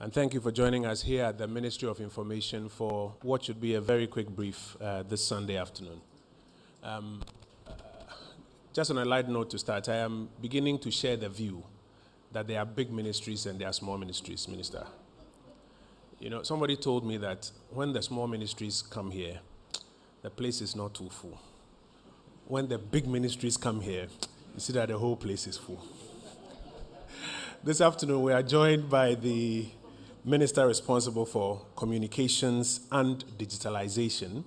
And thank you for joining us here at the Ministry of Information for what should be a very quick brief this Sunday afternoon. Just on a light note to start, I am beginning to share the view that there are big ministries and there are small ministries, Minister. You know, somebody told me that when the small ministries come here, the place is not too full. When the big ministries come here, you see that the whole place is full. This afternoon, we are joined by the Minister responsible for communications and digitalization.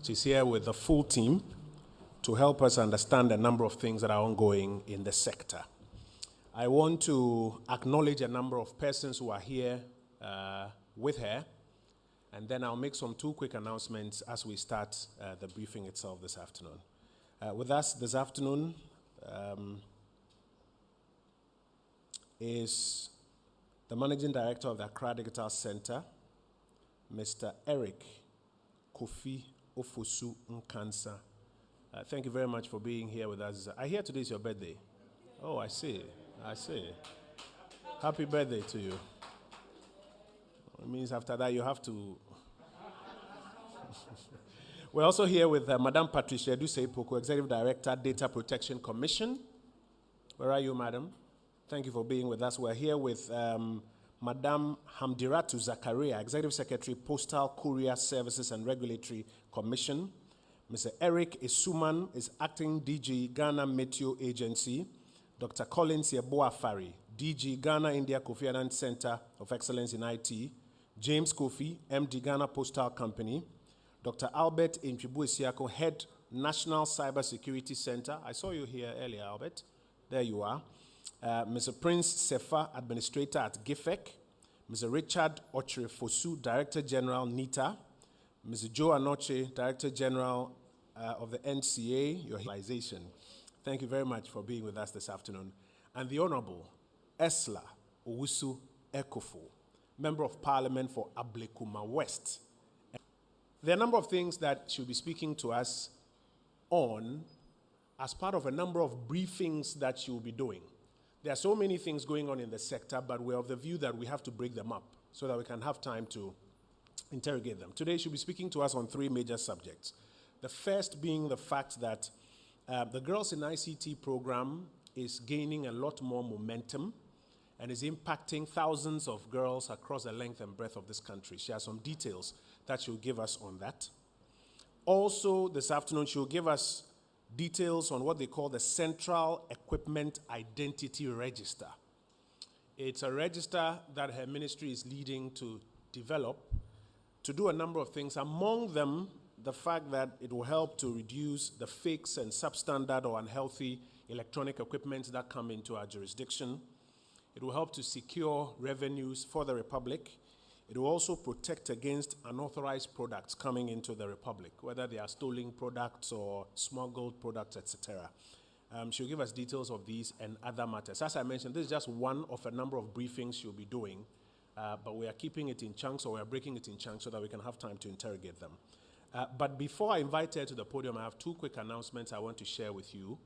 She's here with the full team to help us understand a number of things that are ongoing in the sector. I want to acknowledge a number of persons who are here with her, and then I'll make two quick announcements as we start the briefing itself this afternoon. With us this afternoon is the Managing Director of the Accra Digital Center, Mr. Eric Kofi Ofosu Nkansa. Thank you very much for being here with us. I hear today is your birthday. Oh, I see. Happy birthday to you. It means after that you have to... We're also here with Madam Patricia Dusei-Poku, Executive Director, Data Protection Commission. Where are you, Madam? Thank you for being with us. We're here with Madam Hamdiratu Zakaria, Executive Secretary, Postal Courier Services and Regulatory Commission. Mr. Eric Isuman is Acting DG, Ghana Meteo Agency. Dr. Collins Yeboafari, DG, Ghana India Kofi Annan Center of Excellence in IT. James Kofi, MD, Ghana Postal Company. Dr. Albert Intribu-Esiako, Head, National Cybersecurity Center. I saw you here earlier, Albert. There you are. Mr. Prince Sefa, Administrator at GIFEC. Mr. Richard Ochrefosu, Director General, NITA. Mr. Joe Anoche, Director General of the NCA, your realization. Thank you very much for being with us this afternoon. And the Honorable Esla Owusu Ekofo, Member of Parliament for Ablekuma West. There are a number of things that she'll be speaking to us on as part of a number of briefings that she'll be doing. There are so many things going on in the sector, but we're of the view that we have to break them up so that we can have time to interrogate them. Today, she'll be speaking to us on three major subjects. The first being the fact that the Girls in ICT program is gaining a lot more momentum and is impacting thousands of girls across the length and breadth of this country. She has some details that she'll give us on that. Also, this afternoon, she'll give us details on what they call the Central Equipment Identity Register. It's a register that her ministry is leading to develop to do a number of things, among them the fact that it will help to reduce the fakes and substandard or unhealthy electronic equipment that come into our jurisdiction. It will help to secure revenues for the Republic. It will also protect against unauthorized products coming into the Republic, whether they are stolen products or smuggled products, etc. She'll give us details of these and other matters. As I mentioned, this is just one of a number of briefings she'll be doing, but we are keeping it in chunks, or we are breaking it in chunks so that we can have time to interrogate them. But before I invite her to the podium, I have two quick announcements I want to share with you.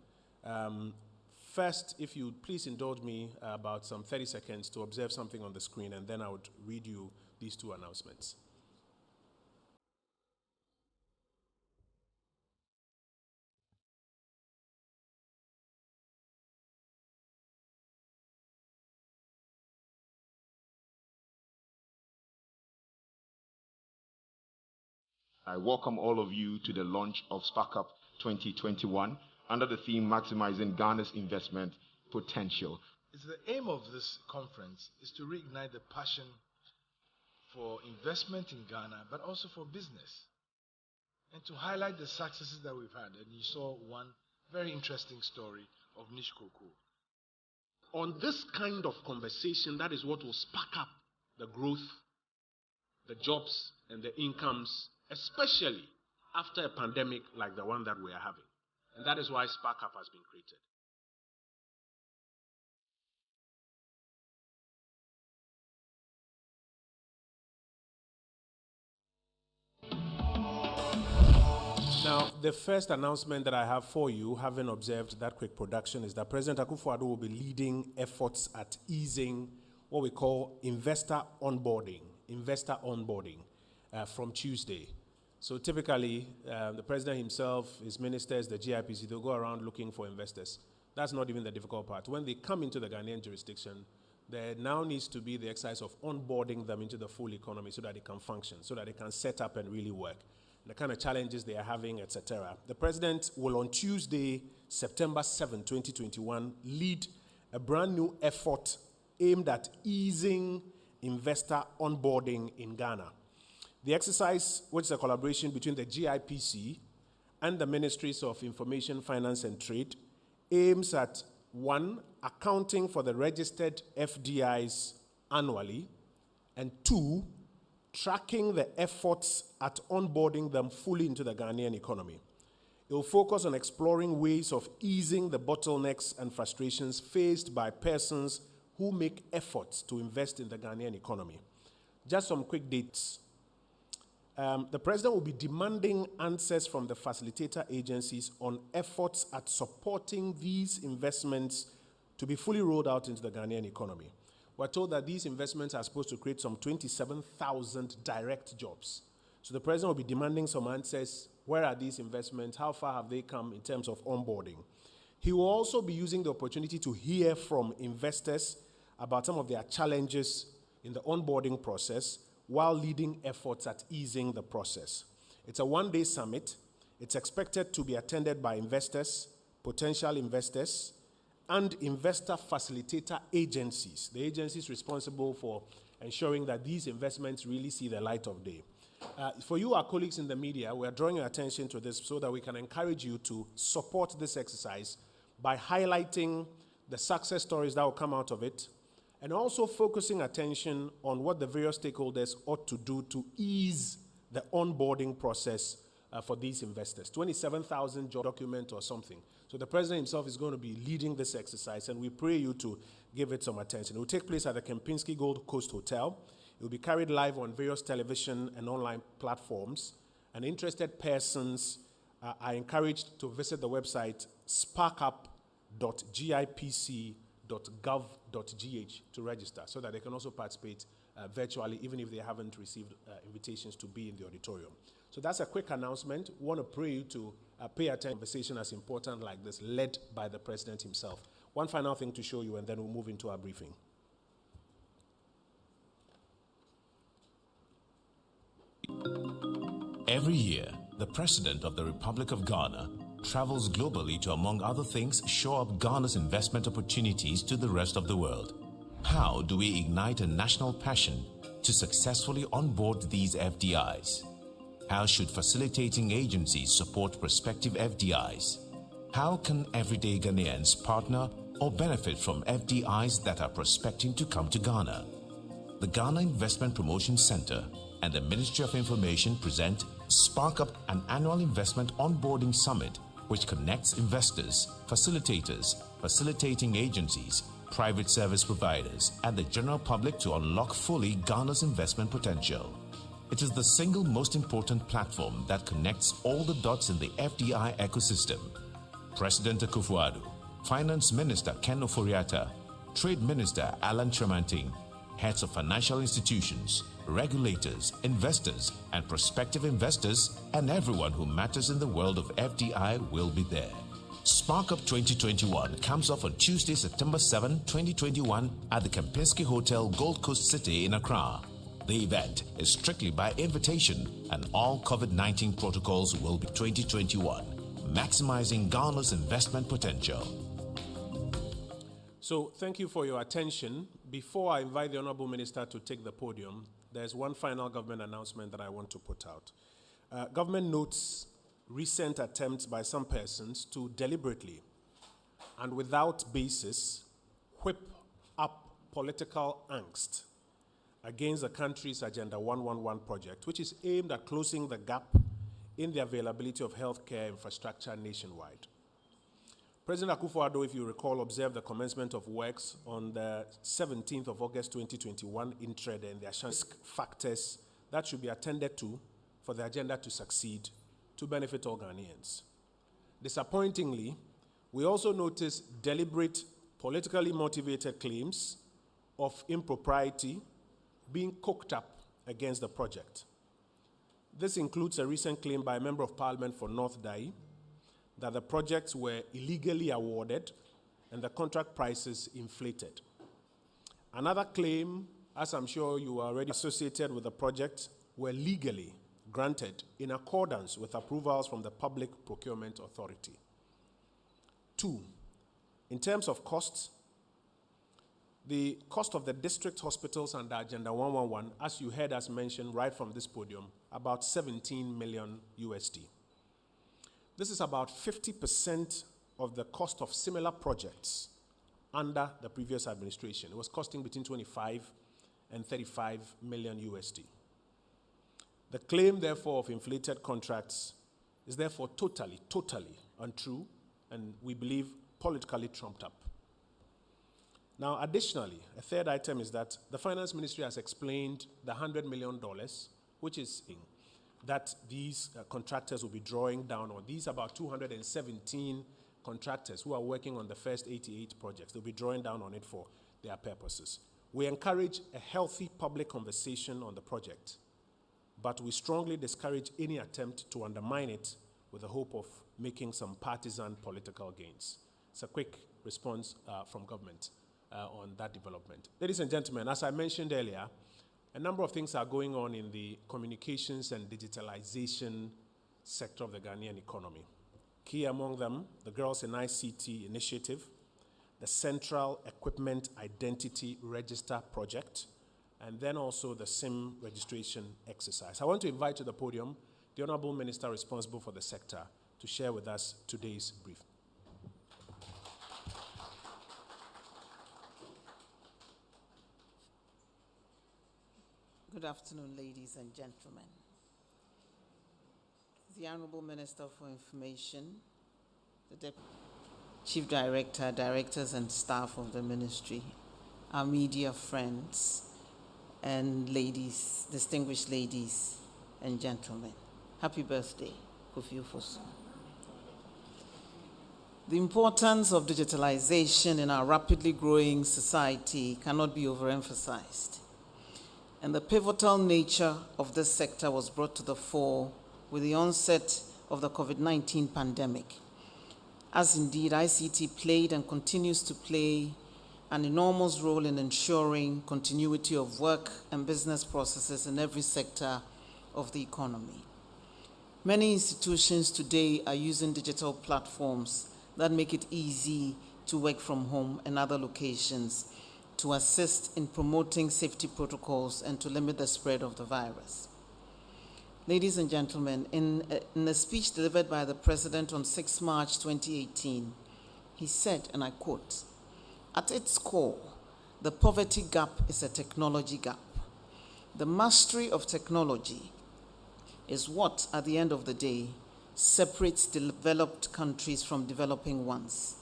First, if you please indulge me about some 30 seconds to observe something on the screen, and then I would read you these two announcements. I welcome all of you to the launch of SparkUp 2021 under the theme Maximizing Ghana's Investment Potential. The aim of this conference is to reignite the passion for investment in Ghana, but also for business, and to highlight the successes that we've had. And you saw one very interesting story of Niche Cocoa. On this kind of conversation, that is what will spark up the growth, the jobs, and the incomes, especially after a pandemic like the one that we are having. And that is why SparkUp has been created. Now, the first announcement that I have for you, having observed that quick production, is that President Akufo-Addo will be leading efforts at easing what we call investor onboarding from Tuesday. So typically, the president himself, his ministers, the GIPC, they'll go around looking for investors. That's not even the difficult part. When they come into the Ghanaian jurisdiction, there now needs to be the exercise of onboarding them into the full economy so that they can function, so that they can set up and really work. The kind of challenges they are having, etc. The president will on Tuesday, September 7, 2021, lead a brand new effort aimed at easing investor onboarding in Ghana. The exercise, which is a collaboration between the GIPC and the Ministries of Information, Finance and Trade, aims at 1, accounting for the registered FDIs annually, and 2, tracking the efforts at onboarding them fully into the Ghanaian economy. It will focus on exploring ways of easing the bottlenecks and frustrations faced by persons who make efforts to invest in the Ghanaian economy. Just some quick dates. The president will be demanding answers from the facilitator agencies on efforts at supporting these investments to be fully rolled out into the Ghanaian economy. We're told that these investments are supposed to create some 27,000 direct jobs. So the president will be demanding some answers. Where are these investments? How far have they come in terms of onboarding? He will also be using the opportunity to hear from investors about some of their challenges in the onboarding process, while leading efforts at easing the process. It's a one-day summit. It's expected to be attended by investors, potential investors, and investor facilitator agencies, the agencies responsible for ensuring that these investments really see the light of day. For you, our colleagues in the media, we are drawing your attention to this so that we can encourage you to support this exercise by highlighting the success stories that will come out of it, and also focusing attention on what the various stakeholders ought to do to ease the onboarding process for these investors. 27,000 job document or something. So the president himself is going to be leading this exercise, and we pray you to give it some attention. It will take place at the Kempinski Gold Coast Hotel. It will be carried live on various television and online platforms, and interested persons are encouraged to visit the website sparkup.gipc.gov.gh to register, so that they can also participate virtually, even if they haven't received invitations to be in the auditorium. So that's a quick announcement. We want to pray you to pay attention to a conversation as important like this, led by the president himself. One final thing to show you, and then we'll move into our briefing. Every year, the President of the Republic of Ghana travels globally to, among other things, show up Ghana's investment opportunities to the rest of the world. How do we ignite a national passion to successfully onboard these FDIs? How should facilitating agencies support prospective FDIs? How can everyday Ghanaians partner or benefit from FDIs that are prospecting to come to Ghana? The Ghana Investment Promotion Center and the Ministry of Information present Spark Up, an annual investment onboarding summit which connects investors, facilitators, facilitating agencies, private service providers, and the general public to unlock fully Ghana's investment potential. It is the single most important platform that connects all the dots in the FDI ecosystem. President Akufo-Addo, Finance Minister Ken Ofori-Atta, Trade Minister Alan Tremantin, heads of financial institutions, regulators, investors, and prospective investors, and everyone who matters in the world of FDI will be there. Spark Up 2021 comes off on Tuesday, September 7, 2021 at the Kempinski Hotel, Gold Coast City in Accra. The event is strictly by invitation, and all COVID-19 protocols will be 2021, maximizing Ghana's investment potential. So thank you for your attention. Before I invite the Honorable Minister to take the podium, there's one final government announcement that I want to put out. Government notes recent attempts by some persons to deliberately and without basis whip up political angst against the country's Agenda 111 project, which is aimed at closing the gap in the availability of healthcare infrastructure nationwide. President Akufo-Addo, if you recall, observed the commencement of works on the 17th of August 2021 in Trade, and there are factors that should be attended to for the agenda to succeed to benefit all Ghanaians. Disappointingly, we also noticed deliberate, politically motivated claims of impropriety being cooked up against the project. This includes a recent claim by a member of parliament for North Dai that the projects were illegally awarded and the contract prices inflated. Another claim, as I'm sure you are already associated with the project, were legally granted in accordance with approvals from the Public Procurement Authority. 2, in terms of costs, the cost of the district hospitals under Agenda 111, as you heard us mention right from this podium, about 17 million USD. This is about 50% of the cost of similar projects under the previous administration. It was costing between 25 and 35 million USD. The claim, therefore, of inflated contracts is therefore totally untrue, and we believe politically trumped up. Now, additionally, a third item is that the Finance Ministry has explained the $100 million, which is that these contractors will be drawing down on. These about 217 contractors who are working on the first 88 projects. They'll be drawing down on it for their purposes. We encourage a healthy public conversation on the project, but we strongly discourage any attempt to undermine it with the hope of making some partisan political gains. It's a quick response from government on that development. Ladies and gentlemen, as I mentioned earlier, a number of things are going on in the communications and digitalization sector of the Ghanaian economy. Key among them, the Girls in ICT initiative, the Central Equipment Identity Register project, and then also the SIM registration exercise. I want to invite to the podium the Honorable Minister responsible for the sector to share with us today's brief. Good afternoon, ladies and gentlemen. The Honorable Minister for Information, the Deputy Chief Director, Directors and staff of the Ministry, our media friends, and ladies, distinguished ladies and gentlemen. Happy birthday, Kofi Ofosu. The importance of digitalization in our rapidly growing society cannot be overemphasized. And the pivotal nature of this sector was brought to the fore with the onset of the COVID-19 pandemic, as indeed ICT played and continues to play an enormous role in ensuring continuity of work and business processes in every sector of the economy. Many institutions today are using digital platforms that make it easy to work from home and other locations to assist in promoting safety protocols and to limit the spread of the virus. Ladies and gentlemen, in a speech delivered by the President on 6 March 2018, he said, and I quote, "At its core, the poverty gap is a technology gap. The mastery of technology is what, at the end of the day, separates developed countries from developing ones,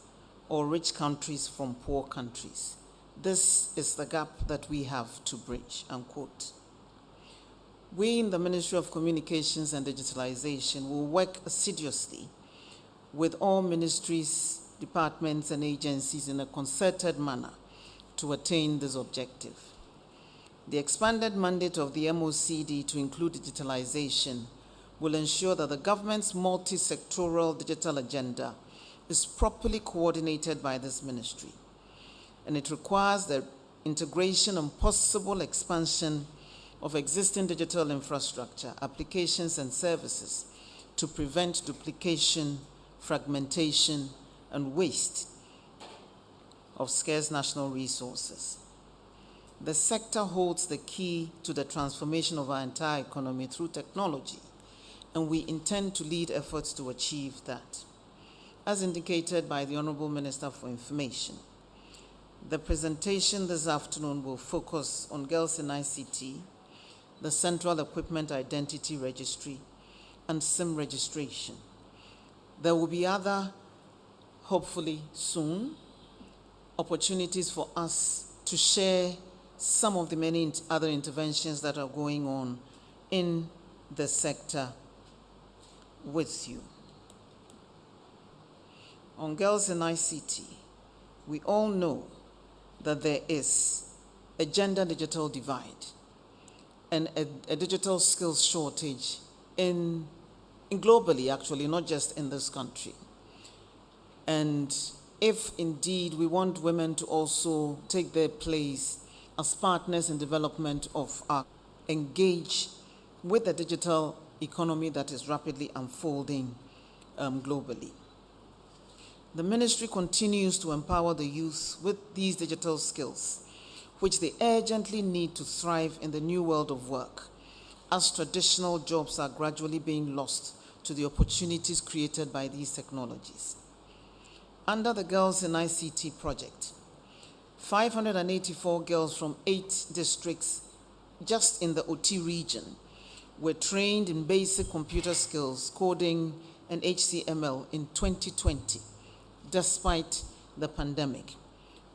or rich countries from poor countries. This is the gap that we have to bridge," unquote. We in the Ministry of Communications and Digitalization will work assiduously with all ministries, departments, and agencies in a concerted manner to attain this objective. The expanded mandate of the MOCD to include digitalization will ensure that the government's multi-sectoral digital agenda is properly coordinated by this ministry. And it requires the integration and possible expansion of existing digital infrastructure, applications, and services to prevent duplication, fragmentation, and waste of scarce national resources. The sector holds the key to the transformation of our entire economy through technology, and we intend to lead efforts to achieve that. As indicated by the Honorable Minister for Information, the presentation this afternoon will focus on Girls in ICT, the Central Equipment Identity Registry, and SIM registration. There will be other, hopefully soon, opportunities for us to share some of the many other interventions that are going on in the sector with you. On Girls in ICT, we all know that there is a gender digital divide and a digital skills shortage in globally, actually, not just in this country. And if indeed we want women to also take their place as partners in development of our engage with the digital economy that is rapidly unfolding globally. The ministry continues to empower the youth with these digital skills, which they urgently need to thrive in the new world of work, as traditional jobs are gradually being lost to the opportunities created by these technologies. Under the Girls in ICT project, 584 girls from 8 districts just in the OT region were trained in basic computer skills, coding, and HTML in 2020, despite the pandemic.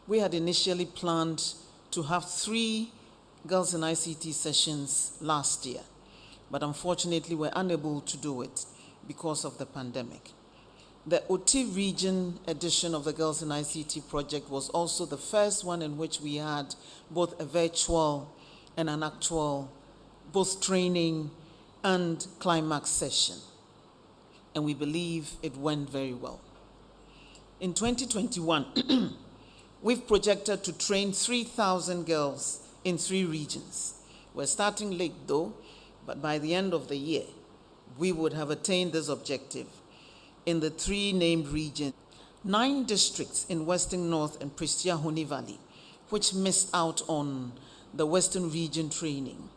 We had initially planned to have 3 Girls in ICT sessions last year, but unfortunately we're unable to do it because of the pandemic. The OT region edition of the Girls in ICT project was also the first one in which we had both a virtual and an actual, both training and climax session. And we believe it went very well. In 2021, we've projected to train 3,000 girls in 3 regions. We're starting late though, but by the end of the year, we would have attained this objective in the 3 named regions. 9 districts in Western North and Prestia Honi Valley, which missed out on the Western region training,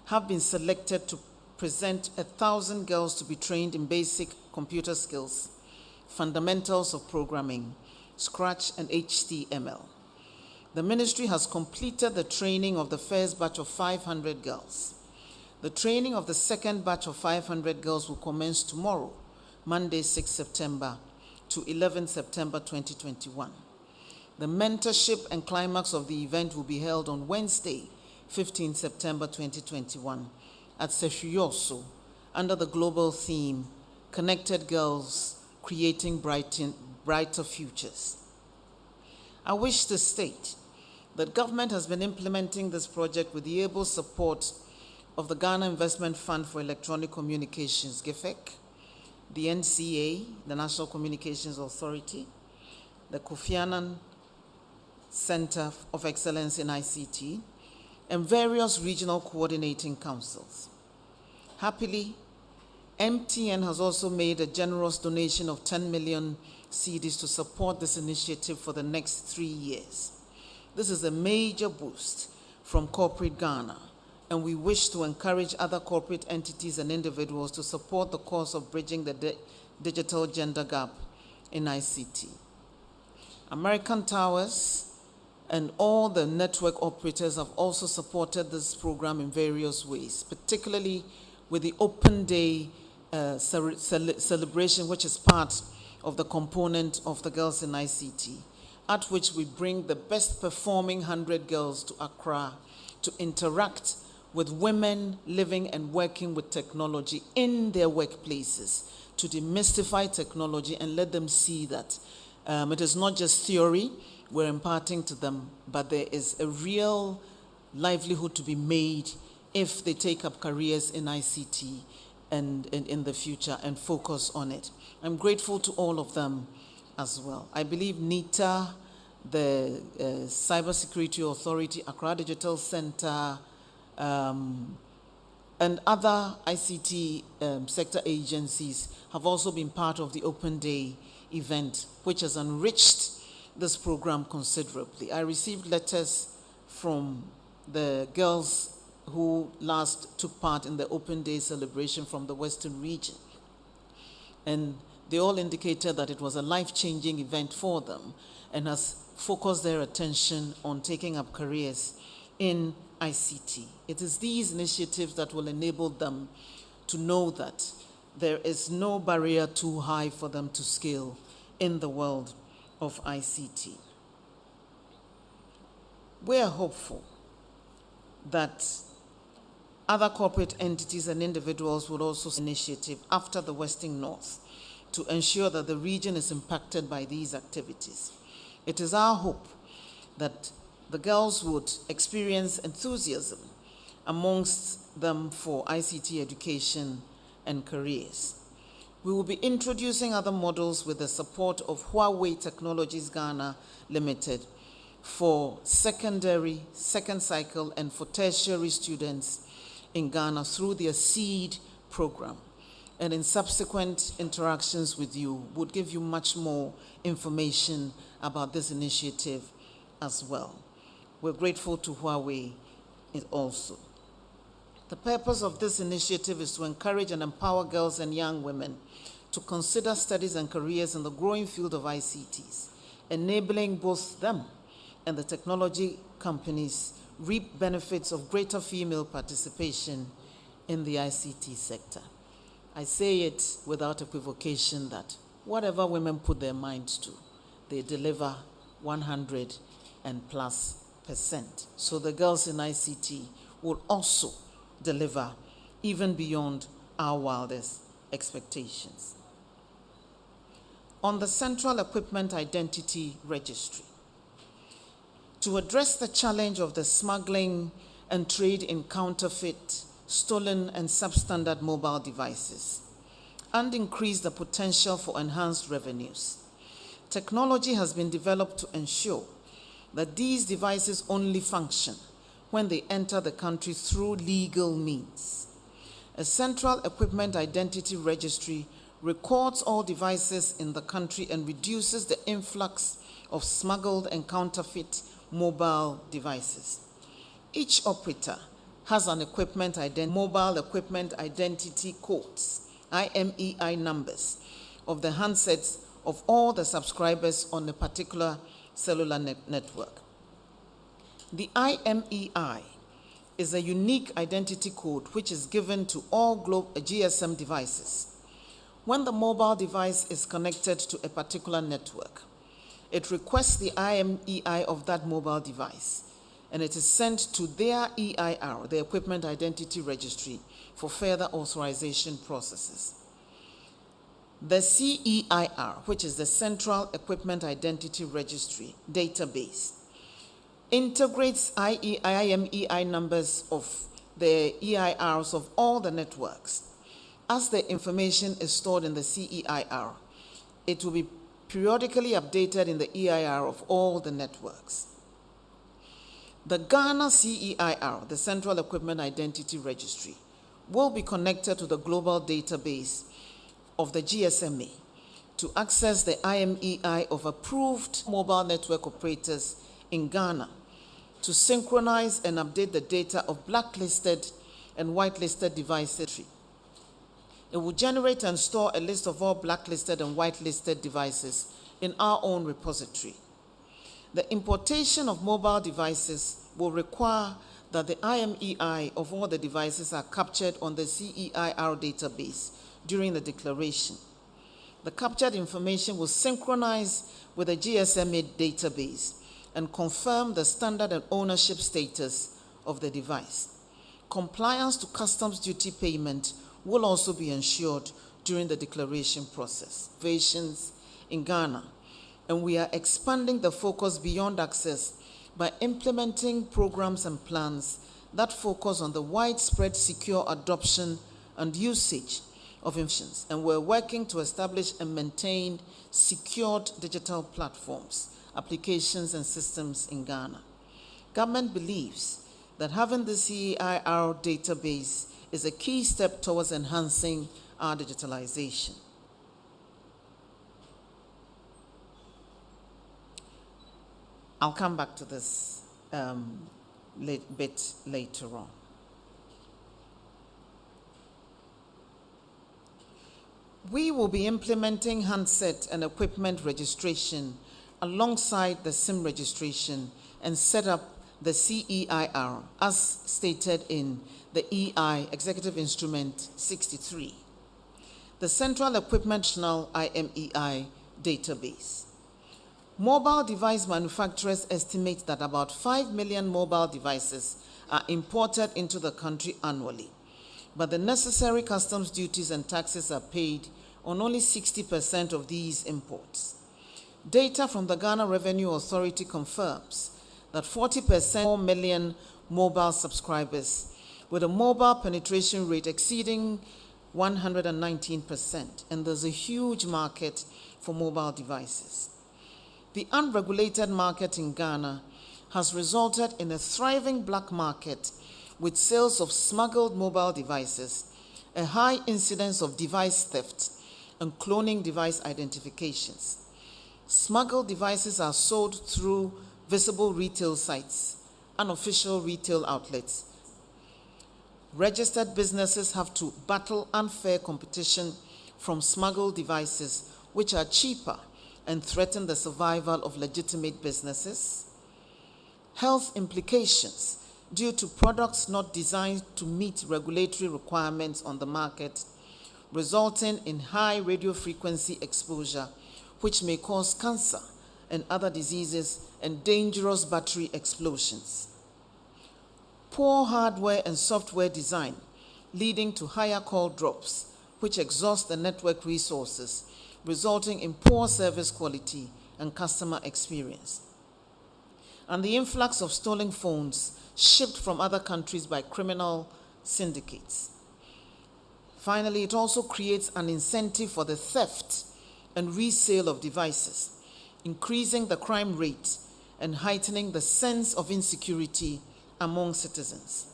have been selected to present 1,000 girls to be trained in basic computer skills, fundamentals of programming, Scratch and HTML. The ministry has completed the training of the first batch of 500 girls. The training of the second batch of 500 girls will commence tomorrow, Monday, 6 September to 11 September 2021. The mentorship and climax of the event will be held on Wednesday, 15 September 2021 at Sefrioso under the global theme, Connected Girls, Creating Brighter Futures. I wish to state that government has been implementing this project with the able support of the Ghana Investment Fund for Electronic Communications, GIFEC, the NCA, the National Communications Authority, the Kofi Annan Center of Excellence in ICT, and various regional coordinating councils. Happily, MTN has also made a generous donation of 10 million cedis to support this initiative for the next 3 years. This is a major boost from corporate Ghana, and we wish to encourage other corporate entities and individuals to support the cause of bridging the digital gender gap in ICT. American Towers and all the network operators have also supported this program in various ways, particularly with the Open Day celebration, which is part of the component of the Girls in ICT, at which we bring the best performing 100 girls to Accra to interact with women living and working with technology in their workplaces, to demystify technology and let them see that it is not just theory we're imparting to them, but there is a real livelihood to be made if they take up careers in ICT and in the future and focus on it. I'm grateful to all of them as well. I believe NITA, the Cybersecurity Authority, Accra Digital Center, and other ICT sector agencies have also been part of the Open Day event, which has enriched this program considerably. I received letters from the girls who last took part in the Open Day celebration from the Western region, and they all indicated that it was a life-changing event for them and has focused their attention on taking up careers in ICT. It is these initiatives that will enable them to know that there is no barrier too high for them to scale in the world of ICT. We are hopeful that other corporate entities and individuals will also initiative after the Western North to ensure that the region is impacted by these activities. It is our hope that the girls would experience enthusiasm amongst them for ICT education and careers. We will be introducing other models with the support of Huawei Technologies Ghana Limited for secondary, second cycle, and for tertiary students in Ghana through their SEED program. And in subsequent interactions with you, would give you much more information about this initiative as well. We're grateful to Huawei also. The purpose of this initiative is to encourage and empower girls and young women to consider studies and careers in the growing field of ICTs, enabling both them and the technology companies reap benefits of greater female participation in the ICT sector. I say it without equivocation that whatever women put their minds to, they deliver 100% and plus. So the girls in ICT will also deliver even beyond our wildest expectations. On the Central Equipment Identity Registry, to address the challenge of the smuggling and trade in counterfeit, stolen, and substandard mobile devices, and increase the potential for enhanced revenues, technology has been developed to ensure that these devices only function when they enter the country through legal means. A Central Equipment Identity Registry records all devices in the country and reduces the influx of smuggled and counterfeit mobile devices. Each operator has an mobile equipment identity codes, IMEI numbers, of the handsets of all the subscribers on a particular cellular network. The IMEI is a unique identity code which is given to all GSM devices. When the mobile device is connected to a particular network, it requests the IMEI of that mobile device, and it is sent to their EIR, the Equipment Identity Registry, for further authorization processes. The CEIR, which is the Central Equipment Identity Registry database, integrates IMEI numbers of the EIRs of all the networks. As the information is stored in the CEIR, it will be periodically updated in the EIR of all the networks. The Ghana CEIR, the Central Equipment Identity Registry, will be connected to the global database of the GSMA to access the IMEI of approved mobile network operators in Ghana, to synchronize and update the data of blacklisted and whitelisted devices. It will generate and store a list of all blacklisted and whitelisted devices in our own repository. The importation of mobile devices will require that the IMEI of all the devices are captured on the CEIR database during the declaration. The captured information will synchronize with the GSMA database and confirm the standard and ownership status of the device. Compliance to customs duty payment will also be ensured during the declaration process. Innovations in Ghana, and we are expanding the focus beyond access by implementing programs and plans that focus on the widespread secure adoption and usage of information, and we're working to establish and maintain secured digital platforms, applications, and systems in Ghana. Government believes that having the CEIR database is a key step towards enhancing our digitalization. I'll come back to this bit later on. We will be implementing handset and equipment registration alongside the SIM registration and set up the CEIR as stated in the EI Executive Instrument 63, the Central Equipment National IMEI database. Mobile device manufacturers estimate that about 5 million mobile devices are imported into the country annually, but the necessary customs duties and taxes are paid on only 60% of these imports. Data from the Ghana Revenue Authority confirms that 40% 4 million mobile subscribers, with a mobile penetration rate exceeding 119%, and there's a huge market for mobile devices. The unregulated market in Ghana has resulted in a thriving black market with sales of smuggled mobile devices, a high incidence of device theft, and cloning device identifications. Smuggled devices are sold through visible retail sites, unofficial retail outlets. Registered businesses have to battle unfair competition from smuggled devices, which are cheaper and threaten the survival of legitimate businesses. Health implications due to products not designed to meet regulatory requirements on the market, resulting in high radio frequency exposure, which may cause cancer and other diseases and dangerous battery explosions. Poor hardware and software design, leading to higher call drops, which exhaust the network resources, resulting in poor service quality and customer experience. And the influx of stolen phones shipped from other countries by criminal syndicates. Finally, it also creates an incentive for the theft and resale of devices, increasing the crime rate and heightening the sense of insecurity among citizens.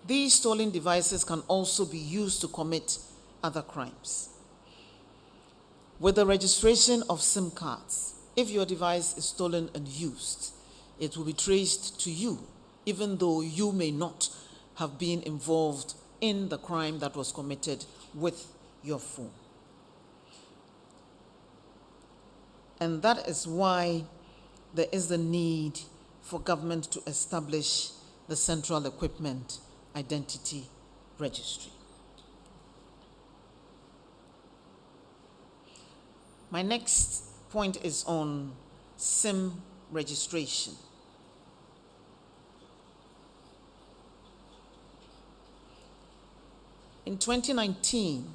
These stolen devices can also be used to commit other crimes. With the registration of SIM cards, if your device is stolen and used, it will be traced to you, even though you may not have been involved in the crime that was committed with your phone. And that is why there is the need for government to establish the Central Equipment Identity Registry. My next point is on SIM registration. In 2019,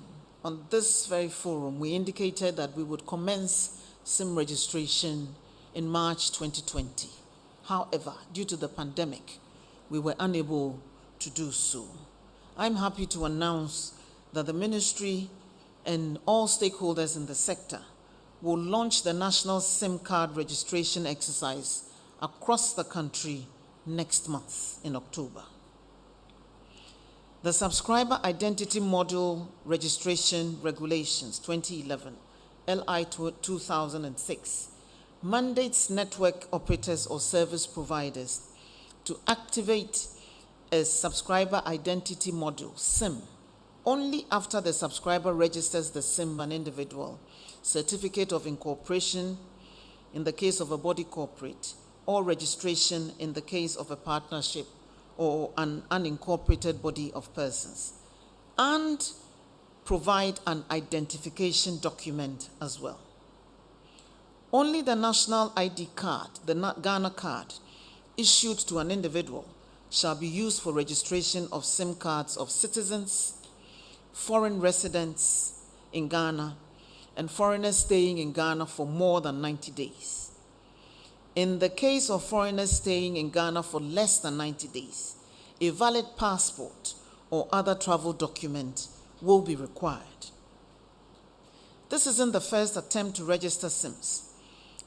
on this very forum, we indicated that we would commence SIM registration in March 2020. However, due to the pandemic, we were unable to do so. I'm happy to announce that the ministry and all stakeholders in the sector will launch the national SIM card registration exercise across the country next month in October. The Subscriber Identity Module Registration Regulations 2011, LI 2006, mandates network operators or service providers to activate a subscriber identity module, SIM, only after the subscriber registers the SIM an individual, certificate of incorporation in the case of a body corporate, or registration in the case of a partnership or an unincorporated body of persons, and provide an identification document as well. Only the national ID card, the Ghana card, issued to an individual shall be used for registration of SIM cards of citizens, foreign residents in Ghana, and foreigners staying in Ghana for more than 90 days. In the case of foreigners staying in Ghana for less than 90 days, a valid passport or other travel document will be required. This isn't the first attempt to register SIMs,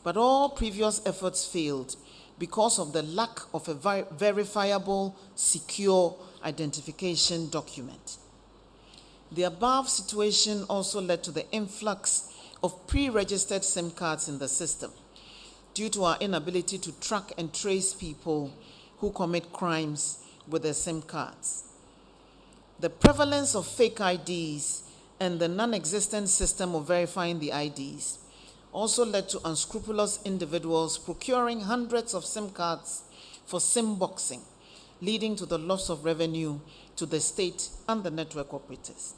but all previous efforts failed because of the lack of a verifiable, secure identification document. The above situation also led to the influx of pre-registered SIM cards in the system due to our inability to track and trace people who commit crimes with their SIM cards. The prevalence of fake IDs and the non-existent system of verifying the IDs also led to unscrupulous individuals procuring hundreds of SIM cards for SIM boxing, leading to the loss of revenue to the state and the network operators.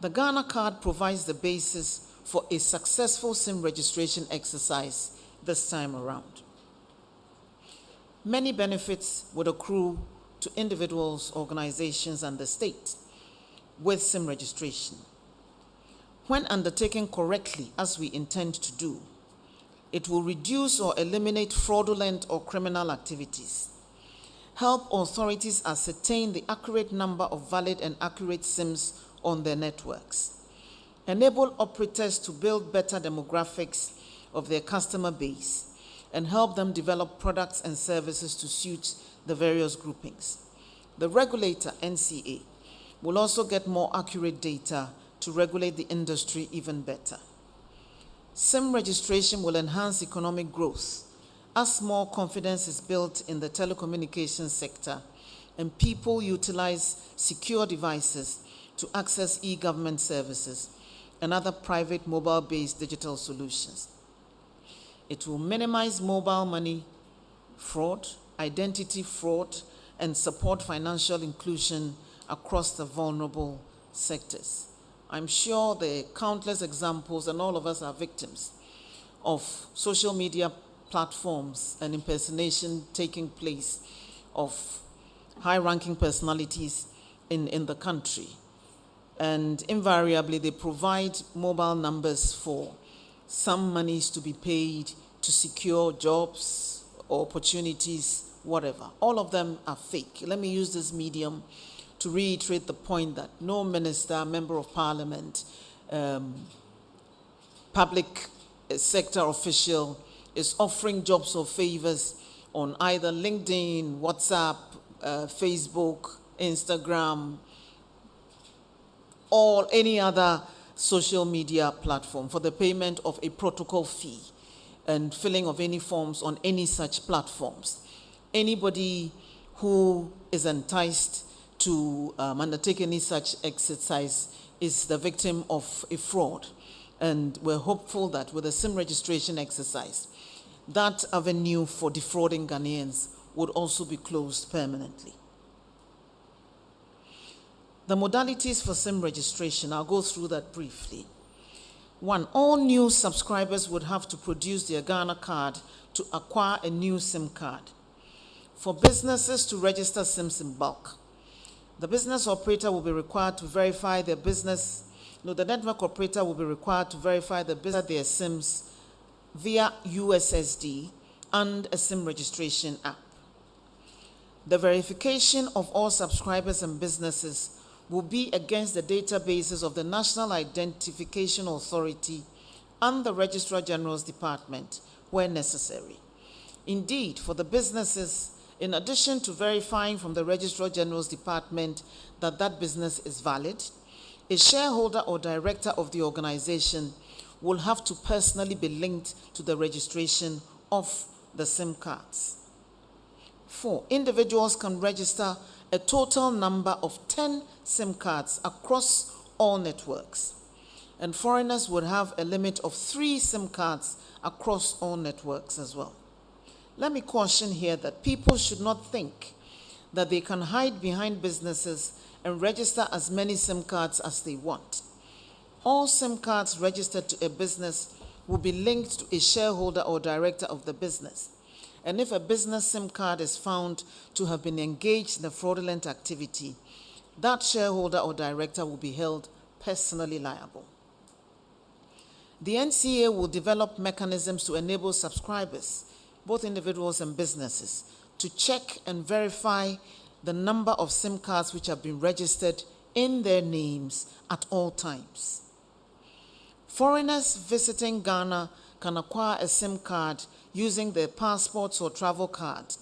The Ghana card provides the basis for a successful SIM registration exercise this time around. Many benefits would accrue to individuals, organizations, and the state with SIM registration. When undertaken correctly, as we intend to do, It will reduce or eliminate fraudulent or criminal activities. Help authorities ascertain the accurate number of valid and accurate SIMs on their networks. Enable operators to build better demographics of their customer base and help them develop products and services to suit the various groupings. The regulator, NCA, will also get more accurate data to regulate the industry even better. SIM registration will enhance economic growth as more confidence is built in the telecommunications sector and people utilize secure devices to access e-government services and other private mobile-based digital solutions. It will minimize mobile money fraud, identity fraud, and support financial inclusion across the vulnerable sectors. I'm sure there are countless examples, and all of us are victims of social media platforms and impersonation taking place of high-ranking personalities in the country. And invariably, they provide mobile numbers for some monies to be paid to secure jobs or opportunities, whatever. All of them are fake. Let me use this medium to reiterate the point that no minister, member of parliament, public sector official is offering jobs or favors on either LinkedIn, WhatsApp, Facebook, Instagram, or any other social media platform for the payment of a protocol fee and filling of any forms on any such platforms. Anybody who is enticed to undertake any such exercise is the victim of a fraud. And we're hopeful that with the SIM registration exercise, that avenue for defrauding Ghanaians would also be closed permanently. The modalities for SIM registration, I'll go through that briefly. 1, all new subscribers would have to produce their Ghana card to acquire a new SIM card. For businesses to register SIMs in bulk, the business operator will be required to verify their business. The network operator will be required to verify their SIMs via USSD and a SIM registration app. The verification of all subscribers and businesses will be against the databases of the National Identification Authority and the Registrar General's Department where necessary. Indeed, for the businesses, in addition to verifying from the Registrar General's Department that that business is valid, a shareholder or director of the organization will have to personally be linked to the registration of the SIM cards. 4, individuals can register a total number of 10 SIM cards across all networks, and foreigners would have a limit of 3 SIM cards across all networks as well. Let me caution here that people should not think that they can hide behind businesses and register as many SIM cards as they want. All SIM cards registered to a business will be linked to a shareholder or director of the business. And if a business SIM card is found to have been engaged in a fraudulent activity, that shareholder or director will be held personally liable. The NCA will develop mechanisms to enable subscribers, both individuals and businesses, to check and verify the number of SIM cards which have been registered in their names at all times. Foreigners visiting Ghana can acquire a SIM card using their passports or travel cards,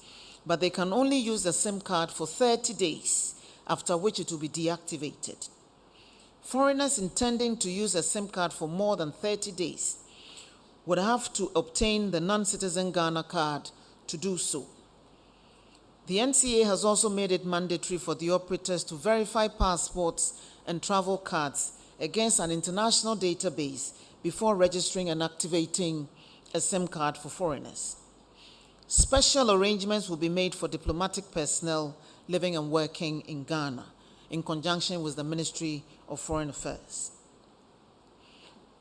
but they can only use the SIM card for 30 days, after which it will be deactivated. Foreigners intending to use a SIM card for more than 30 days would have to obtain the non-citizen Ghana card to do so. The NCA has also made it mandatory for the operators to verify passports and travel cards against an international database before registering and activating a SIM card for foreigners. Special arrangements will be made for diplomatic personnel living and working in Ghana in conjunction with the Ministry of Foreign Affairs.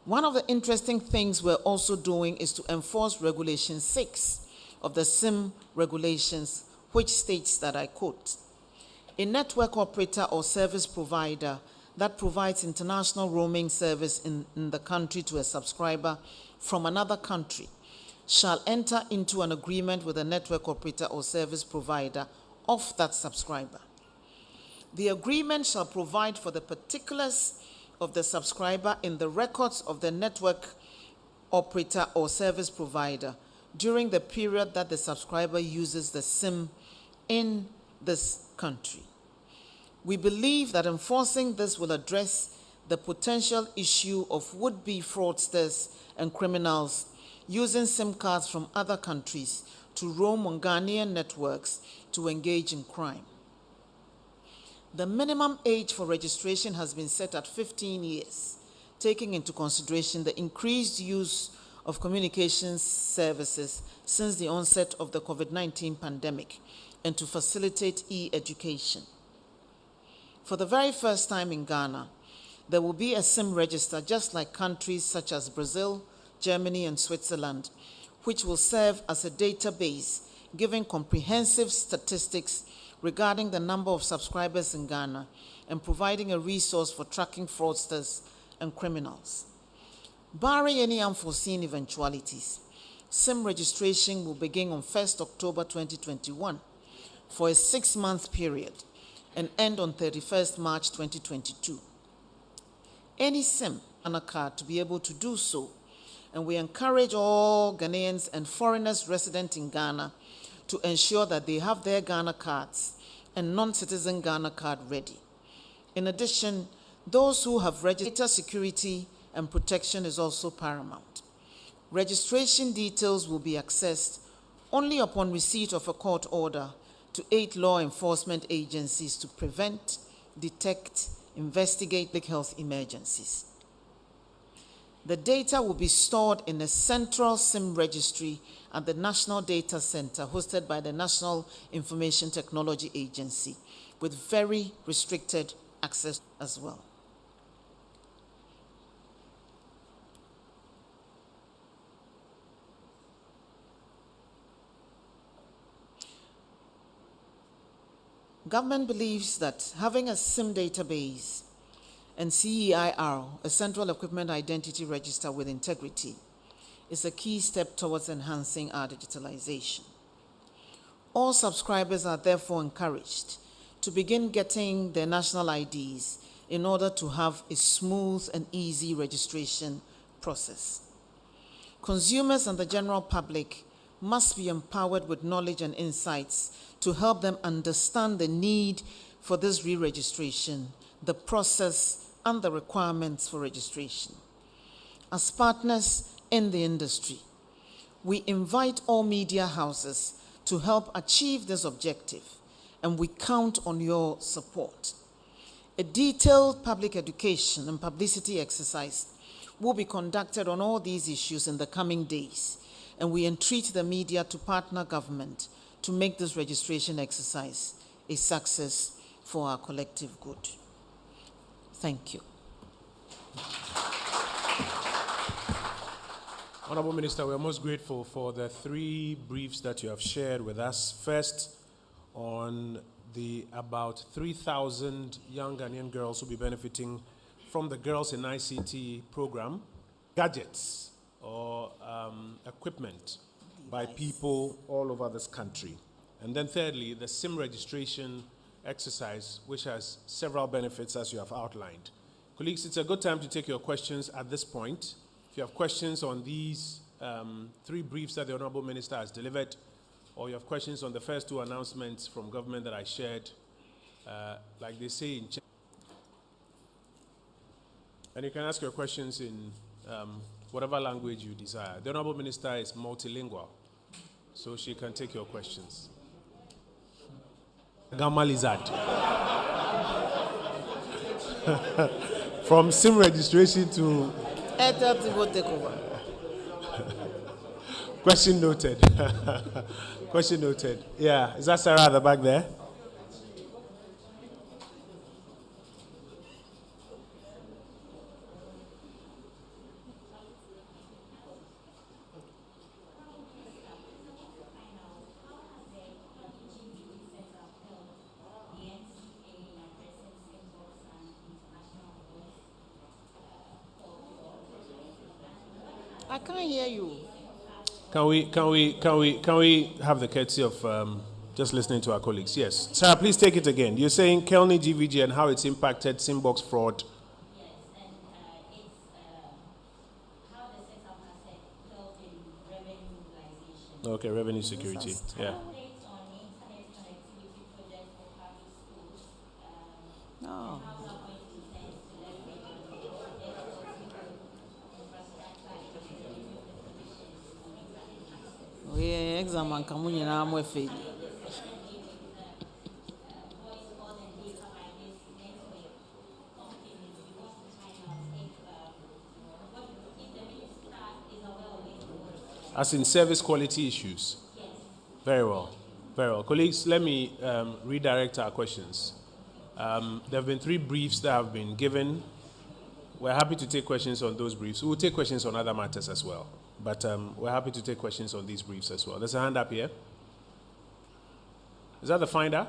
One of the interesting things we're also doing is to enforce Regulation 6 of the SIM regulations, which states that, I quote, a network operator or service provider that provides international roaming service in the country to a subscriber from another country shall enter into an agreement with a network operator or service provider of that subscriber. The agreement shall provide for the particulars of the subscriber in the records of the network operator or service provider during the period that the subscriber uses the SIM in this country. We believe that enforcing this will address the potential issue of would-be fraudsters and criminals using SIM cards from other countries to roam on Ghanaian networks to engage in crime. The minimum age for registration has been set at 15 years, taking into consideration the increased use of communications services since the onset of the COVID-19 pandemic and to facilitate e-education. For the very first time in Ghana, there will be a SIM register just like countries such as Brazil, Germany, and Switzerland, which will serve as a database giving comprehensive statistics regarding the number of subscribers in Ghana and providing a resource for tracking fraudsters and criminals. Barring any unforeseen eventualities, SIM registration will begin on 1st October 2021 for a 6-month period and end on 31st March 2022. Any SIM on a card to be able to do so, and we encourage all Ghanaians and foreigners resident in Ghana to ensure that they have their Ghana cards and non-citizen Ghana card ready. In addition, those who have registered security and protection is also paramount. Registration details will be accessed only upon receipt of a court order to aid law enforcement agencies to prevent, detect, investigate public health emergencies. The data will be stored in a central SIM registry at the National Data Center hosted by the National Information Technology Agency with very restricted access as well. Government believes that having a SIM database and CEIR, a Central Equipment Identity Register with integrity, is a key step towards enhancing our digitalization. All subscribers are therefore encouraged to begin getting their national IDs in order to have a smooth and easy registration process. Consumers and the general public must be empowered with knowledge and insights to help them understand the need for this re-registration, the process, and the requirements for registration. As partners in the industry, we invite all media houses to help achieve this objective, and we count on your support. A detailed public education and publicity exercise will be conducted on all these issues in the coming days, and we entreat the media to partner government to make this registration exercise a success for our collective good. Thank you. Honorable Minister, we are most grateful for the 3 briefs that you have shared with us. First, on the about 3,000 young Ghanaian girls who will be benefiting from the Girls in ICT program, gadgets or equipment by people all over this country. And then thirdly, the SIM registration exercise, which has several benefits as you have outlined. Colleagues, it's a good time to take your questions at this point. If you have questions on these 3 briefs that the Honorable Minister has delivered, or you have questions on the first 2 announcements from government that I shared, like they say in and you can ask your questions in whatever language you desire. The Honorable Minister is multilingual, so she can take your questions. Gamma Lizard. From SIM registration to... take over. Question noted. Question noted. Yeah, is that Sarah at the back there? I can't hear you. Can we have the courtesy of just listening to our colleagues? Yes. Sarah, please take it again. You're saying Kelny GVG and how it's impacted Simbox fraud. Yes, and it's how the setup has helped in revenue mobilization. Okay, revenue security. Yeah. Updates on internet connectivity projects for public schools. No. How government intends to leverage on digital infrastructure and revenue definitions on internet access. We exam and come in and I'm with it. As in service quality issues? Yes. Very well. Very well. Colleagues, let me redirect our questions. There have been 3 briefs that have been given. We're happy to take questions on those briefs. We'll take questions on other matters as well. But we're happy to take questions on these briefs as well. There's a hand up here. Is that the finder?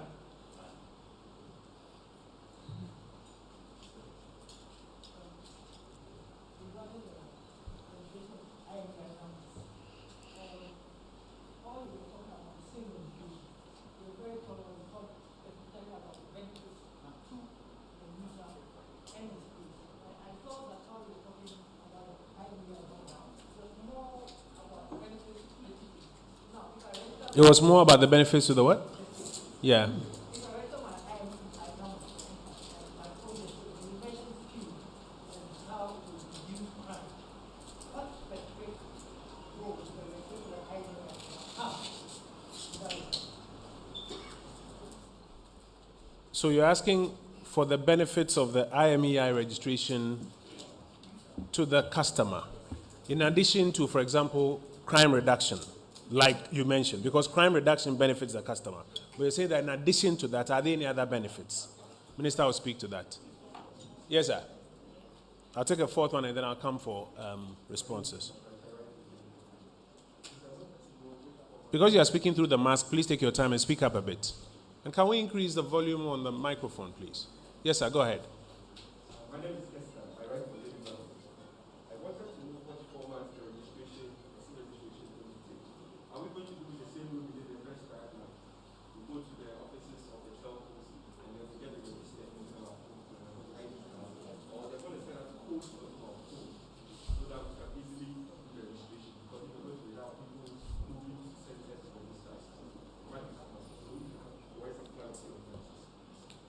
It was more about the benefits to the what? Yeah. So you're asking for the benefits of the IMEI registration to the customer, in addition to, for example, crime reduction, like you mentioned, because crime reduction benefits the customer. But you say that in addition to that, are there any other benefits? Minister will speak to that. Yes, sir. I'll take a 4th one and then I'll come for responses. Because you are speaking through the mask, please take your time and speak up a bit. And can we increase the volume on the microphone, please? Yes, sir, go ahead. My name is Kester. I write for Living Now. I wanted to know what format the registration will take. Are we going to do the same way we did the first time now? We go to the offices of the telcos and then we get the register in our ID card. Or they're going to send us codes to our phone so that we can easily do the registration. Because if we're going to have people moving to centers to register, it might be hard. So we have to write some clarity on that.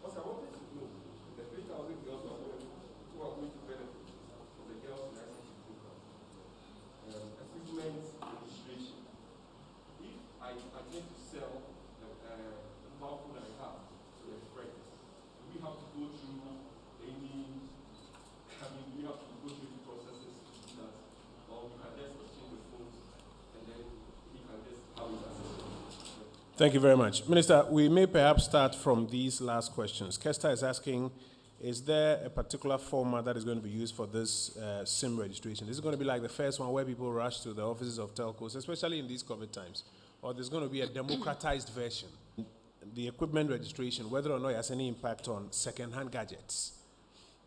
Also, I wanted to know the 3,000 girls who are going to benefit from the girls in ICT program, assessment registration. If I intend to sell the mobile phone that I have to a friend, do we have to go through do we have to go through the processes to do that? Or we can just exchange the phones and then he can just have it as Thank you very much. Minister, we may perhaps start from these last questions. Kester is asking, is there a particular format that is going to be used for this SIM registration? Is it going to be like the first one where people rush to the offices of telcos, especially in these COVID times? Or there's going to be a democratized version? The equipment registration, whether or not it has any impact on second-hand gadgets.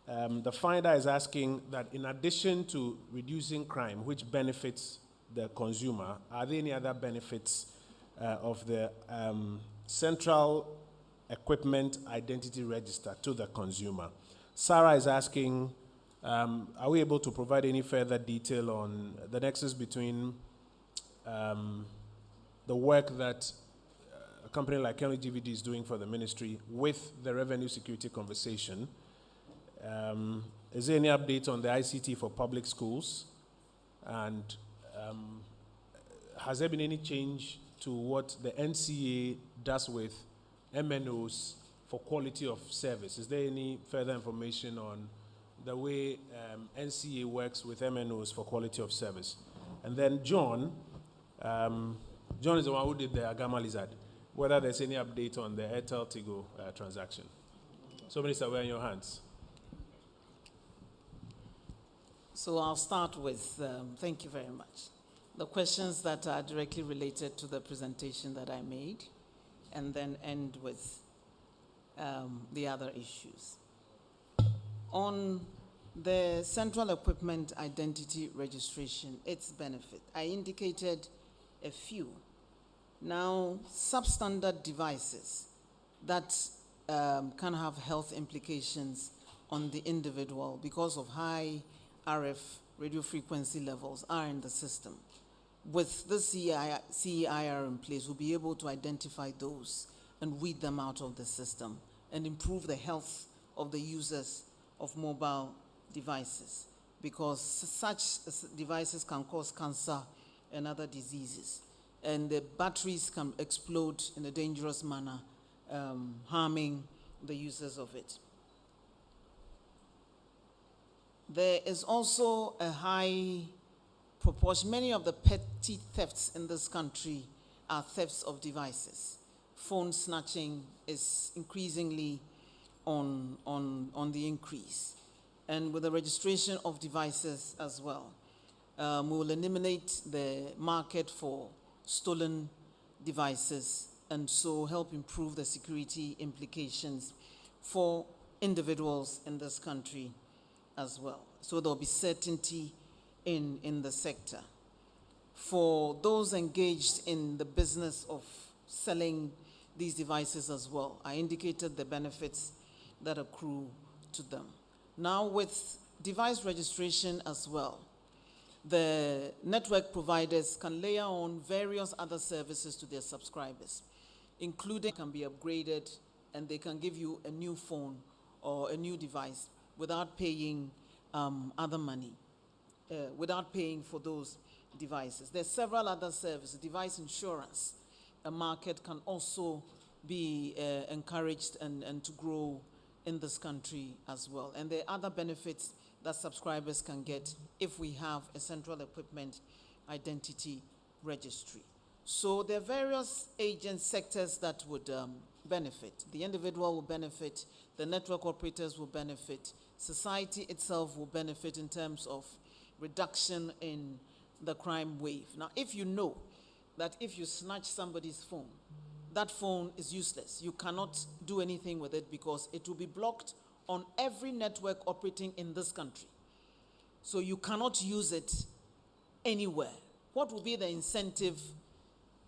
The finder is asking that in addition to reducing crime, which benefits the consumer, are there any other benefits of the Central Equipment Identity Register to the consumer? Sarah is asking, are we able to provide any further detail on the nexus between the work that a company like Kelny GVD is doing for the ministry with the revenue security conversation? Is there any update on the ICT for public schools? And has there been any change to what the NCA does with MNOs for quality of service? Is there any further information on the way NCA works with MNOs for quality of service? And then John is the one who did the Agama Lizard, whether there's any update on the Airtel Tigo transaction. So, Minister, we're in your hands. So I'll start with, thank you very much, the questions that are directly related to the presentation that I made, and then end with the other issues. On the Central Equipment Identity Registration, its benefit, I indicated a few. Now, substandard devices that can have health implications on the individual because of high RF radio frequency levels are in the system. With the CEIR in place, we'll be able to identify those and weed them out of the system and improve the health of the users of mobile devices, because such devices can cause cancer and other diseases. And the batteries can explode in a dangerous manner, harming the users of it. There is also a high proportion. Many of the petty thefts in this country are thefts of devices. Phone snatching is increasingly on the increase. And with the registration of devices as well, we will eliminate the market for stolen devices and so help improve the security implications for individuals in this country as well. So there'll be certainty in the sector. For those engaged in the business of selling these devices as well, I indicated the benefits that accrue to them. Now with device registration as well, the network providers can layer on various other services to their subscribers, including can be upgraded and they can give you a new phone or a new device without paying other money, without paying for those devices. There's several other services. Device insurance, a market can also be encouraged and to grow in this country as well. And there are other benefits that subscribers can get if we have a central equipment identity registry. So there are various agent sectors that would benefit. The individual will benefit, the network operators will benefit, society itself will benefit in terms of reduction in the crime wave. Now, if you know that if you snatch somebody's phone, that phone is useless. You cannot do anything with it because it will be blocked on every network operating in this country. So you cannot use it anywhere. What will be the incentive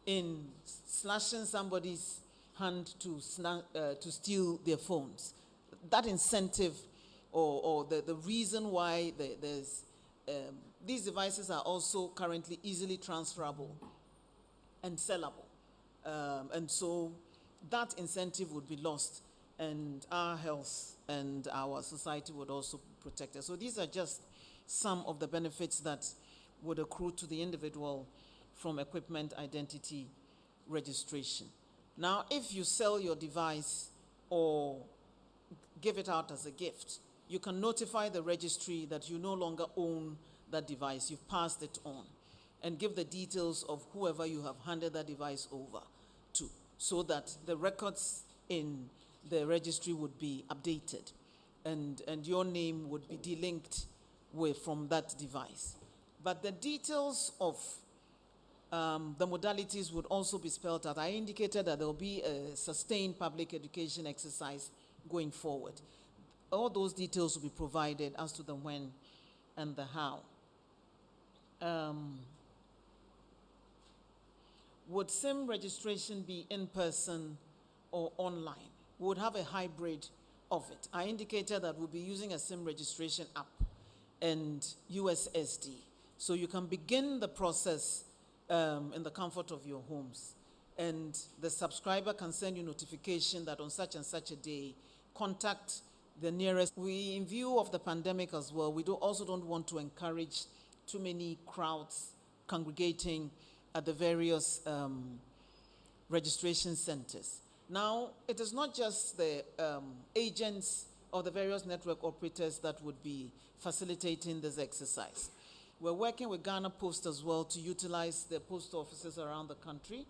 in slashing somebody's hand to steal their phones? That incentive or the reason why there's these devices are also currently easily transferable and sellable. And so that incentive would be lost, and our health and our society would also be protected. So these are just some of the benefits that would accrue to the individual from equipment identity registration. Now, if you sell your device or give it out as a gift, you can notify the registry that you no longer own that device, you've passed it on, and give the details of whoever you have handed that device over to, so that the records in the registry would be updated and your name would be delinked from that device. But the details of the modalities would also be spelled out. I indicated that there will be a sustained public education exercise going forward. All those details will be provided as to the when and the how. Would SIM registration be in person or online? We would have a hybrid of it. I indicated that we'll be using a SIM registration app and USSD. So you can begin the process in the comfort of your homes. And the subscriber can send you notification that on such and such a day, contact the nearest. We, in view of the pandemic as well, we also don't want to encourage too many crowds congregating at the various registration centers. Now, it is not just the agents or the various network operators that would be facilitating this exercise. We're working with Ghana Post as well to utilize the post offices around the country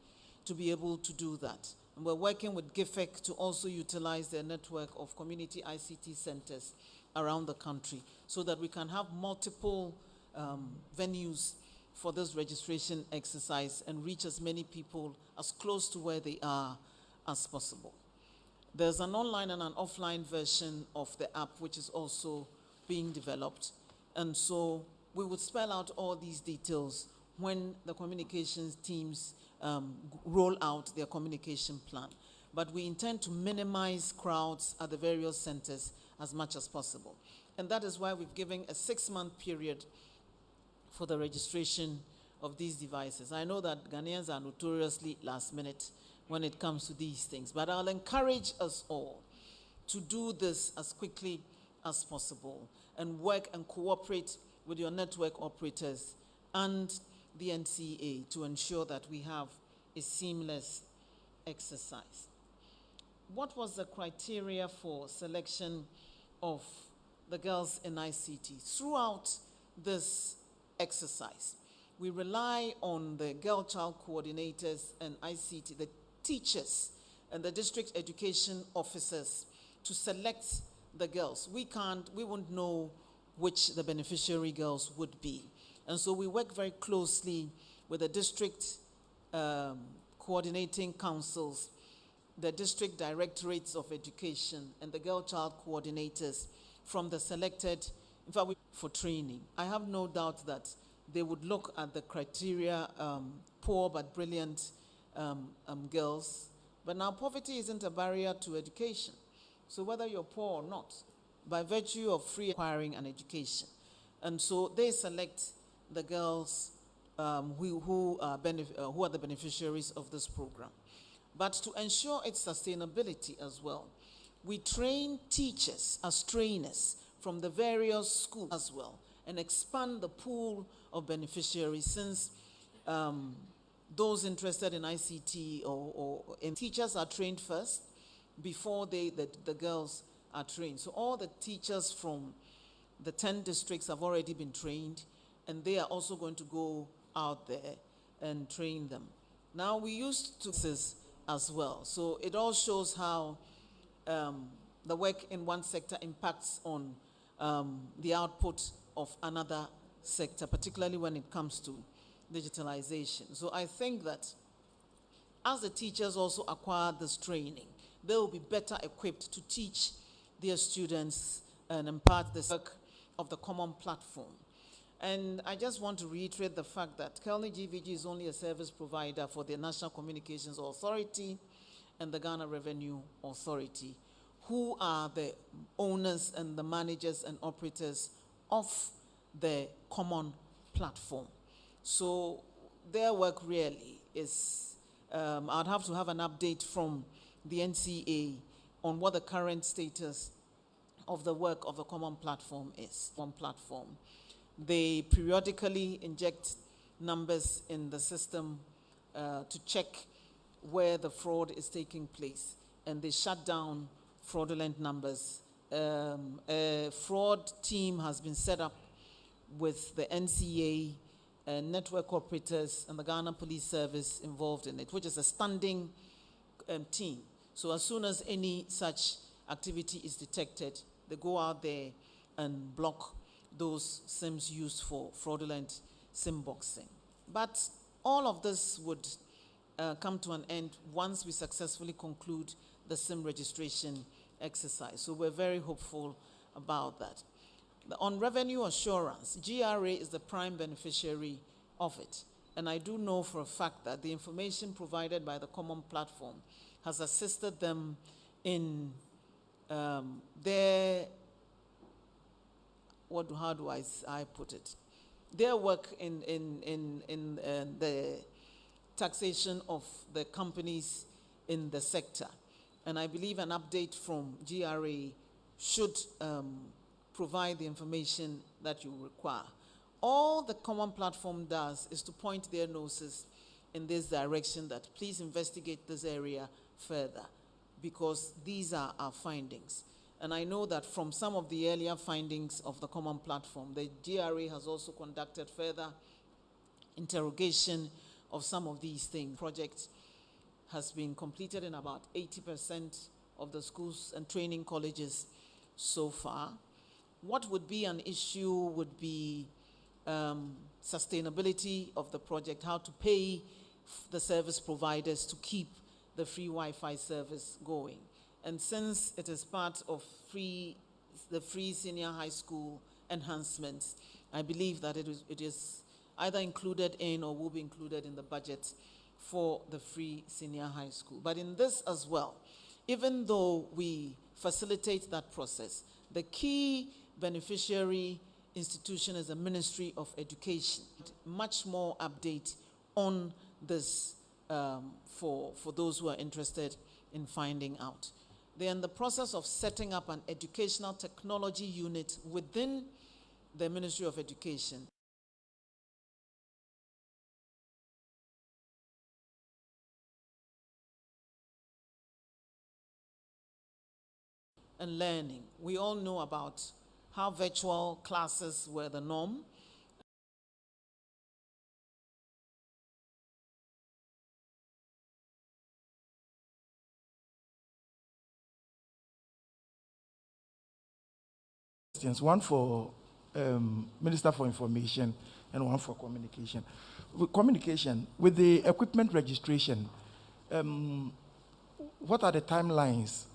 to be able to do that. And we're working with GIFEC to also utilize their network of community ICT centers around the country so that we can have multiple venues for this registration exercise and reach as many people as close to where they are as possible. There's an online and an offline version of the app which is also being developed. And so we would spell out all these details when the communications teams roll out their communication plan. But we intend to minimize crowds at the various centers as much as possible. And that is why we've given a 6-month period for the registration of these devices. I know that Ghanaians are notoriously last minute when it comes to these things, but I'll encourage us all to do this as quickly as possible and work and cooperate with your network operators and the NCA to ensure that we have a seamless exercise. What was the criteria for selection of the girls in ICT? Throughout this exercise, we rely on the girl child coordinators and ICT, the teachers and the district education officers to select the girls. We won't know which the beneficiary girls would be. And so we work very closely with the district coordinating councils, the district directorates of education, and the girl child coordinators from the selected, in fact, for training. I have no doubt that they would look at the criteria, poor but brilliant girls. But now poverty isn't a barrier to education. So whether you're poor or not, by virtue of free acquiring an education. And so they select the girls who are the beneficiaries of this program. But to ensure its sustainability as well, we train teachers as trainers from the various schools as well and expand the pool of beneficiaries, since those interested in ICT or teachers are trained first before the girls are trained. So all the teachers from the 10 districts have already been trained, and they are also going to go out there and train them. Now we used to this as well. So it all shows how the work in one sector impacts on the output of another sector, particularly when it comes to digitalization. So I think that as the teachers also acquire this training, they will be better equipped to teach their students and impart the work of the common platform. And I just want to reiterate the fact that Kelny GVG is only a service provider for the National Communications Authority and the Ghana Revenue Authority, who are the owners and the managers and operators of the common platform. So their work really is, I'd have to have an update from the NCA on what the current status of the work of the common platform is. One platform. They periodically inject numbers in the system to check where the fraud is taking place, and they shut down fraudulent numbers. A fraud team has been set up with the NCA, network operators, and the Ghana Police Service involved in it, which is a standing team. So as soon as any such activity is detected, they go out there and block those SIMs used for fraudulent SIM boxing. But all of this would come to an end once we successfully conclude the SIM registration exercise. So we're very hopeful about that. On revenue assurance, GRA is the prime beneficiary of it. And I do know for a fact that the information provided by the common platform has assisted them in their, how do I put it? Their work in the taxation of the companies in the sector. And I believe an update from GRA should provide the information that you require. All the common platform does is to point their noses in this direction, that please investigate this area further, because these are our findings. And I know that from some of the earlier findings of the common platform, the GRA has also conducted further interrogation of some of these things. Project has been completed in about 80% of the schools and training colleges so far. What would be an issue would be sustainability of the project, how to pay the service providers to keep the free Wi-Fi service going. And since it is part of the free senior high school enhancements, I believe that it is either included in or will be included in the budget for the free senior high school. But in this as well, even though we facilitate that process, the key beneficiary institution is the Ministry of Education. Much more update on this for those who are interested in finding out. They're in the process of setting up an educational technology unit within the Ministry of Education. And learning. We all know about how virtual classes were the norm. One for Minister for Information and one for Communication. With communication, with the equipment registration, what are the timelines?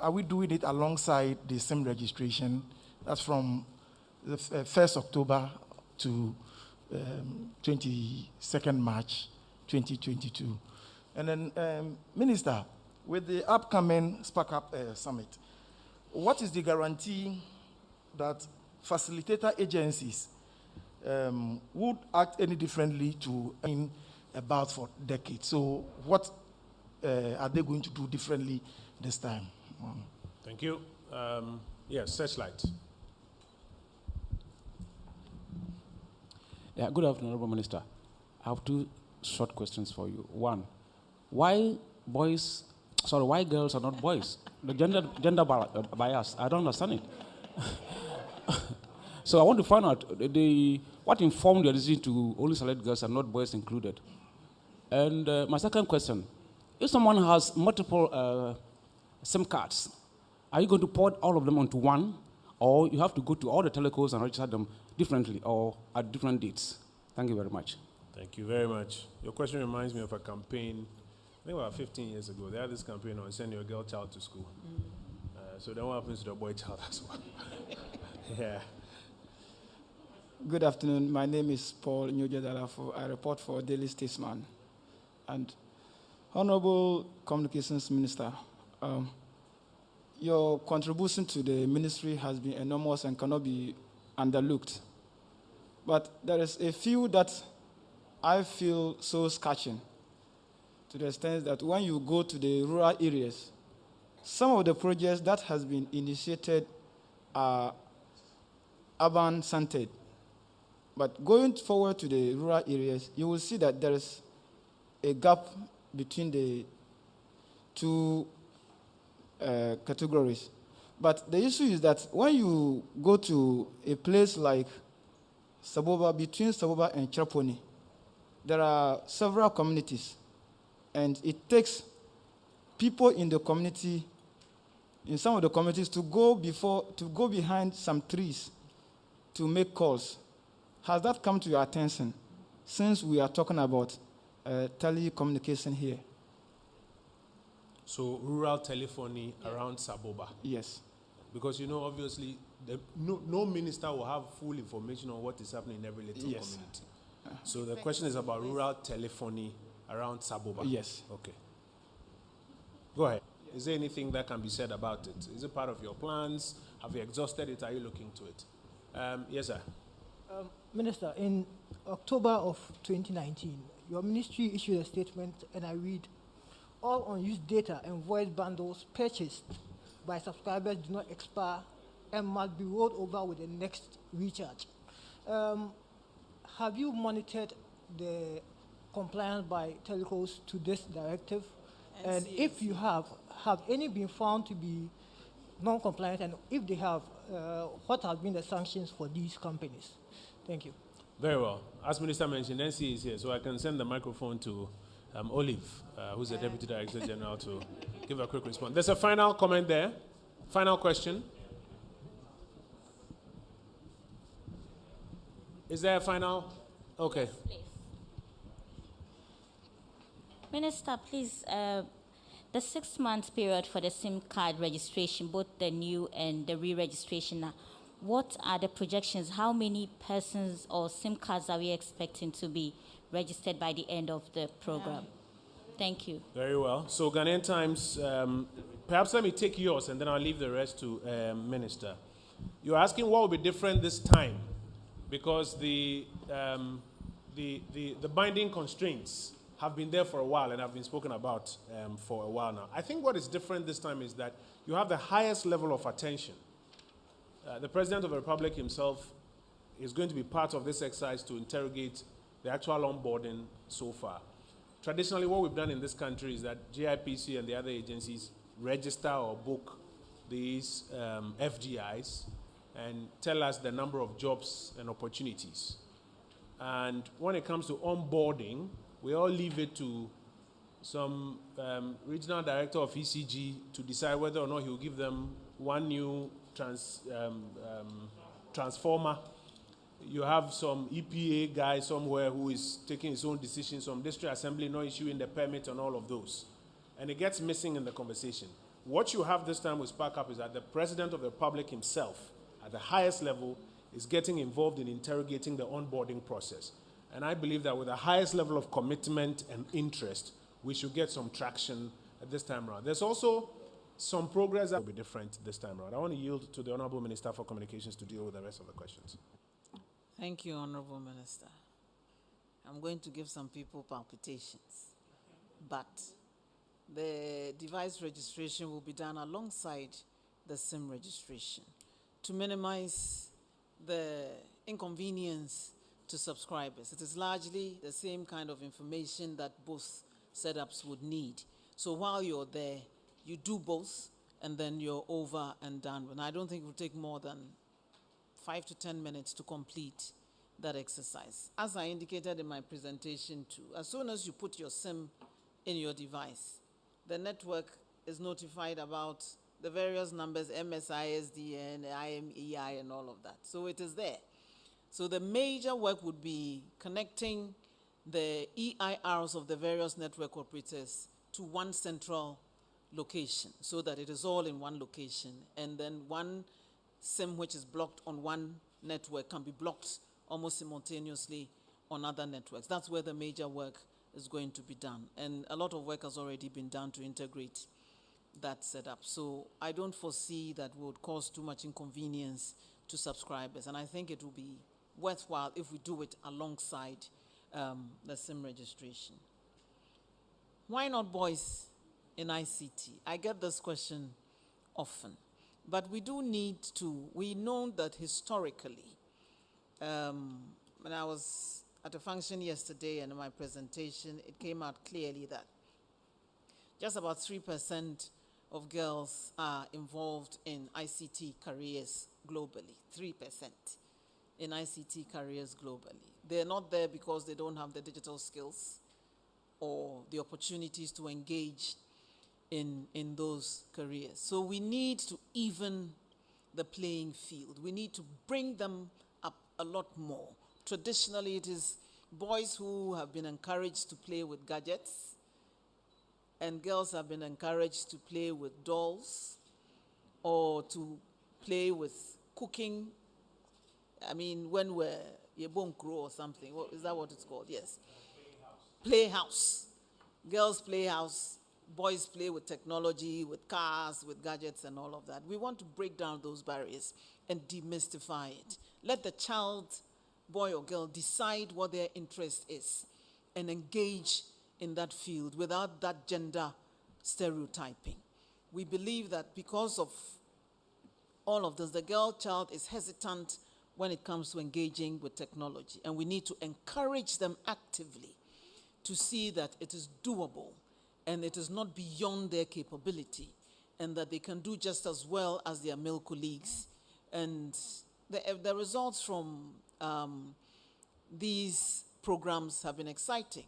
Are we doing it alongside the SIM registration? That's from the 1st October to 22nd March 2022. And then, Minister, with the upcoming Spark Up Summit, what is the guarantee that facilitator agencies would act any differently to in about for decades? So what are they going to do differently this time? Thank you. Yes, Searchlight. Yeah, good afternoon, Honorable Minister. I have two short questions for you. One, why girls are not boys? The gender bias, I don't understand it. So I want to find out what informed your decision to only select girls and not boys included. And my second question, if someone has multiple SIM cards, are you going to port all of them onto one, or you have to go to all the telecos and register them differently or at different dates? Thank you very much. Thank you very much. Your question reminds me of a campaign, I think about 15 years ago. They had this campaign on send your girl child to school. So then what happens to the boy child as well? Yeah. Good afternoon. My name is Paul Nyojadalafo. I report for Daily Statesman. And Honorable Communications Minister, your contribution to the ministry has been enormous and cannot be underlooked. But there is a few that I feel so scorching, to the extent that when you go to the rural areas, some of the projects that has been initiated are urban-centered. But going forward to the rural areas, you will see that there is a gap between the two categories. But the issue is that when you go to a place like Saboba, between Saboba and Chiraponi, there are several communities, and it takes people in the community, in some of the communities, to go behind some trees to make calls. Has that come to your attention, since we are talking about telecommunication here? So rural telephony around Saboba. Yes. Because, obviously, no minister will have full information on what is happening in every little community. So the question is about rural telephony around Saboba. Yes. Okay. Go ahead. Is there anything that can be said about it? Is it part of your plans? Have you exhausted it? Are you looking to it? Yes, sir. Minister, in October of 2019, your ministry issued a statement, and I read, all unused data and voice bundles purchased by subscribers do not expire and must be rolled over with the next recharge. Have you monitored the compliance by telecos to this directive? And if you have any been found to be non-compliant? And if they have, what have been the sanctions for these companies? Thank you. Very well. As Minister mentioned, NC is here, so I can send the microphone to Olive, who's the Deputy Director General, to give a quick response. There's a final comment there. Final question. Is there a final? Okay. Yes, please. Minister, please, the 6 month period for the SIM card registration, both the new and the re-registration, what are the projections? How many persons or SIM cards are we expecting to be registered by the end of the program? Thank you. Very well. So Ghanaian Times, perhaps let me take yours and then I'll leave the rest to Minister. You're asking what will be different this time because the binding constraints have been there for a while and have been spoken about for a while now. I think what is different this time is that you have the highest level of attention. The President of the Republic himself is going to be part of this exercise to interrogate the actual onboarding so far. Traditionally, what we've done in this country is that GIPC and the other agencies register or book these FDIs and tell us the number of jobs and opportunities. And when it comes to onboarding, we all leave it to some regional director of ECG to decide whether or not he will give them one new transformer. You have some EPA guy somewhere who is taking his own decisions, some district assembly not issuing the permit and all of those. And it gets missing in the conversation. What you have this time with Spark Up is that the President of the Republic himself, at the highest level, is getting involved in interrogating the onboarding process. And I believe that with the highest level of commitment and interest, we should get some traction at this time around. There's also some progress that will be different this time around. I want to yield to the Honorable Minister for Communications to deal with the rest of the questions. Thank you, Honorable Minister. I'm going to give some people palpitations, but the device registration will be done alongside the SIM registration to minimize the inconvenience to subscribers. It is largely the same kind of information that both setups would need. So while you're there, you do both, and then you're over and done. And I don't think it will take more than 5 to 10 minutes to complete that exercise. As I indicated in my presentation too, as soon as you put your SIM in your device, the network is notified about the various numbers, MSI, SDN, IMEI, and all of that. So it is there. So the major work would be connecting the EIRs of the various network operators to one central location so that it is all in one location, and then one SIM which is blocked on one network can be blocked almost simultaneously on other networks. That's where the major work is going to be done. And a lot of work has already been done to integrate that setup. So I don't foresee that would cause too much inconvenience to subscribers. And I think it will be worthwhile if we do it alongside the SIM registration. Why not boys in ICT? I get this question often. But we do need to, we know that historically, when I was at a function yesterday and in my presentation, it came out clearly that just about 3% of girls are involved in ICT careers globally, 3% in ICT careers globally. They're not there because they don't have the digital skills or the opportunities to engage in those careers. So we need to even the playing field. We need to bring them up a lot more. Traditionally, it is boys who have been encouraged to play with gadgets, and girls have been encouraged to play with dolls or to play with cooking. I mean, when we're Yebonkro or something, is that what it's called? Yes. Playhouse. Girls' playhouse. Boys play with technology, with cars, with gadgets and all of that. We want to break down those barriers and demystify it. Let the child, boy or girl, decide what their interest is and engage in that field without that gender stereotyping. We believe that because of all of this, the girl child is hesitant when it comes to engaging with technology, and we need to encourage them actively to see that it is doable and it is not beyond their capability, and that they can do just as well as their male colleagues. And the results from these programs have been exciting.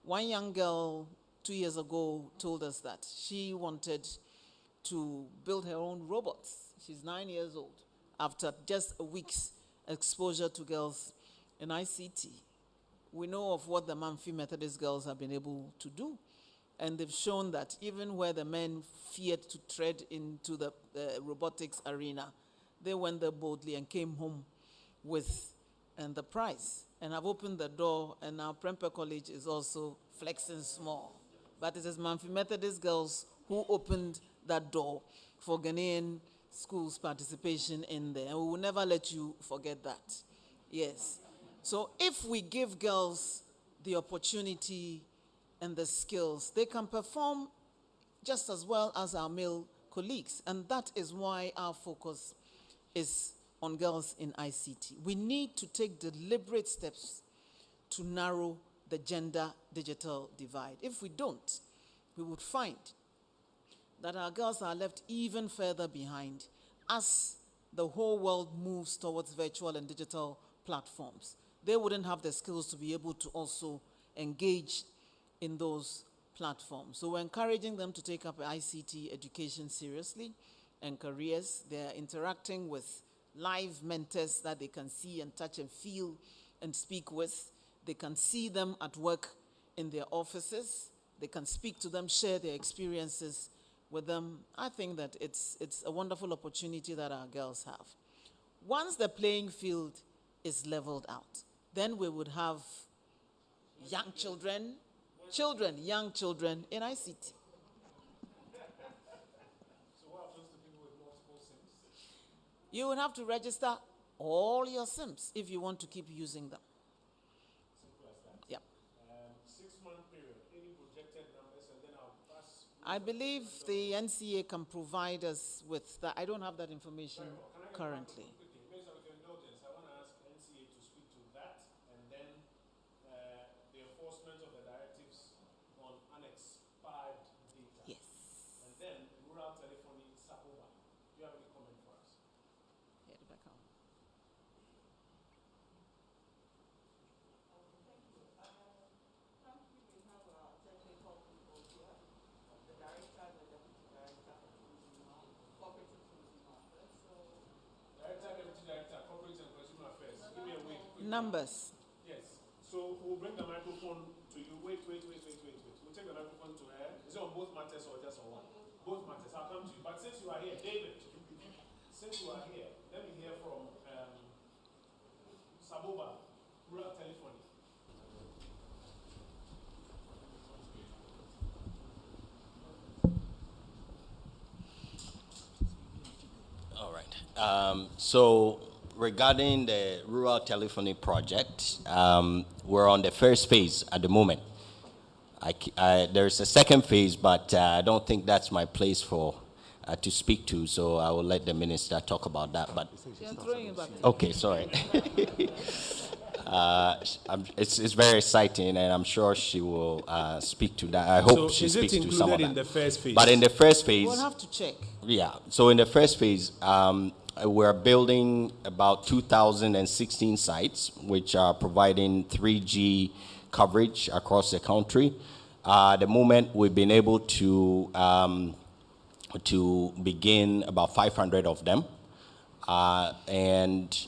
One young girl 2 years ago told us that she wanted to build her own robots. She's 9 years old, after just a week's exposure to girls in ICT. We know of what the Mamfi Methodist girls have been able to do. And they've shown that even where the men feared to tread into the robotics arena, They went there boldly and came home with the prize. And I've opened the door, and now Prempeh College is also flexing small. But it is Manfi Methodist girls who opened that door for Ghanaian schools' participation in there. And we will never let you forget that. Yes. So if we give girls the opportunity and the skills, they can perform just as well as our male colleagues. And that is why our focus is on girls in ICT. We need to take deliberate steps to narrow the gender digital divide. If we don't, we would find that our girls are left even further behind as the whole world moves towards virtual and digital platforms. They wouldn't have the skills to be able to also engage in those platforms. So we're encouraging them to take up ICT education seriously and careers. They're interacting with live mentors that they can see and touch and feel and speak with. They can see them at work in their offices. They can speak to them, share their experiences with them. I think that it's a wonderful opportunity that our girls have. Once the playing field is leveled out, then we would have young children in ICT. So what happens to people with multiple SIMs? You would have to register all your SIMs if you want to keep using them. Simple as that. Yeah. 6-month period, any projected numbers, and then I'll pass. I believe the NCA can provide us with that. I don't have that information currently. Quickly, based on your indulgence, I want to ask NCA to speak to that, and then the enforcement of the directives on unexpired data. Yes. And then rural telephony, SAPOBA. Do you have any comment for us? Yeah, Rebecca. Director, Deputy Director, Corporate and Consumer Affairs. Give me a wait. Quickly. Numbers. Yes. So we'll bring the microphone to you. Wait. We'll take the microphone to her. Is it on both matters or just on one? Both matters. I'll come to you. But since you are here, David, since you are here, let me hear from SAPOBA, rural telephony. All right. So regarding the rural telephony project, we're on the first phase at the moment. There's a second phase, but I don't think that's my place for to speak to. So I will let the minister talk about that. But You're throwing it back. okay, sorry. It's very exciting, and I'm sure she will speak to that. I hope she speaks to some of that. So is it included in the first phase? But in the first phase, We'll have to check. yeah. So in the first phase, we're building about 2,016 sites, which are providing 3G coverage across the country. At the moment, we've been able to begin about 500 of them, and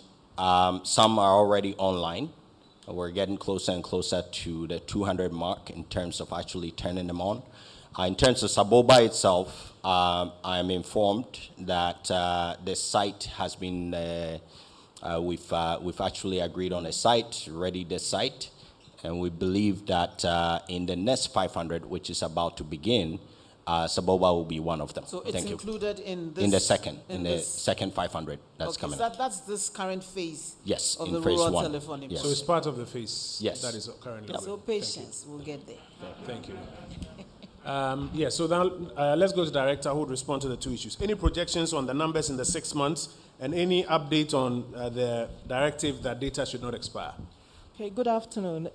some are already online. We're getting closer and closer to the 200 mark in terms of actually turning them on. In terms of SAPOBA itself, I'm informed that the site has been, we've actually agreed on a site, ready the site, and we believe that in the next 500, which is about to begin, SAPOBA will be one of them. So it's Thank included in this? in the second, in the this- second 500 that's Okay, coming so up. that's this current phase Yes, of in the phase rural one. telephony. Yes. So it's part of the phase Yes. that is currently. Yep. So patience, we'll get there. Thank you. So now let's go to the director who would respond to the two issues. Any projections on the numbers in the 6 months and any update on the directive that data should not expire? Okay, good afternoon.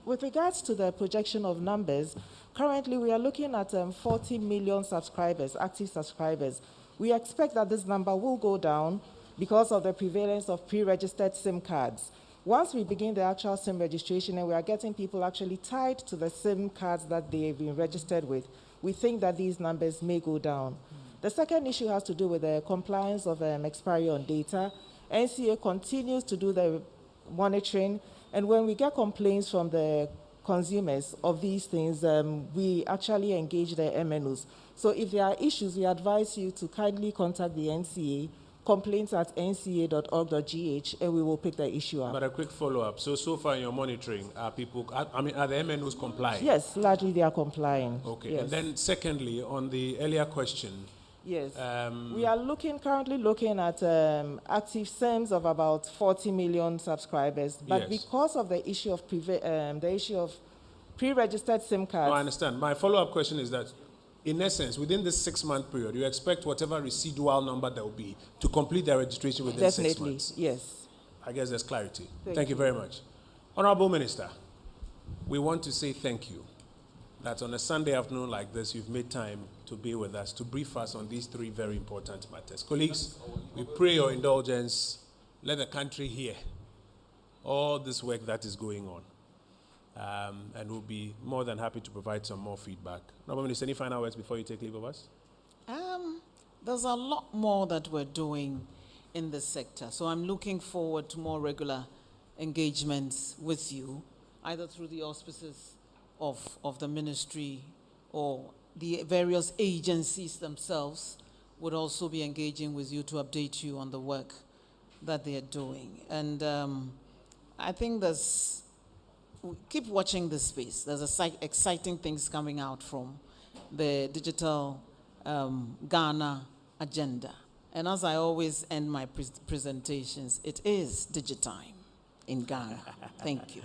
With regards to the projection of numbers, currently we are looking at 40 million subscribers, active subscribers. We expect that this number will go down because of the prevalence of pre-registered SIM cards. Once we begin the actual SIM registration and we are getting people actually tied to the SIM cards that they've been registered with, we think that these numbers may go down. The second issue has to do with the compliance of expiry on data. NCA continues to do the monitoring, and when we get complaints from the consumers of these things, we actually engage the MNOs. So if there are issues, we advise you to kindly contact the NCA complaints@nca.org.gh, and we will pick the issue up. But a quick follow-up. So far in your monitoring, are people, are the MNOs complying? Yes, largely they are complying. Okay. Yes. And then secondly, on the earlier question, Yes. We are currently looking at active SIMs of about 40 million subscribers. But Yes. because of the issue of pre-registered SIM cards. no, I understand. My follow-up question is that, in essence, within this 6-month period, you expect whatever residual number there will be to complete their registration within 6 Definitely, months? yes. I guess there's clarity. Thank You you. very much. Honorable Minister, we want to say thank you that on a Sunday afternoon like this, you've made time to be with us, to brief us on these 3 very important matters. Colleagues, we pray your indulgence. Let the country hear all this work that is going on. And we'll be more than happy to provide some more feedback. Honorable Minister, any final words before you take leave of us? There's a lot more that we're doing in this sector. So I'm looking forward to more regular engagements with you, either through the auspices of the ministry or the various agencies themselves would also be engaging with you to update you on the work that they are doing. And I think keep watching this space. There's exciting things coming out from the digital Ghana agenda. And as I always end my presentations, it is Digitime in Ghana. Thank you.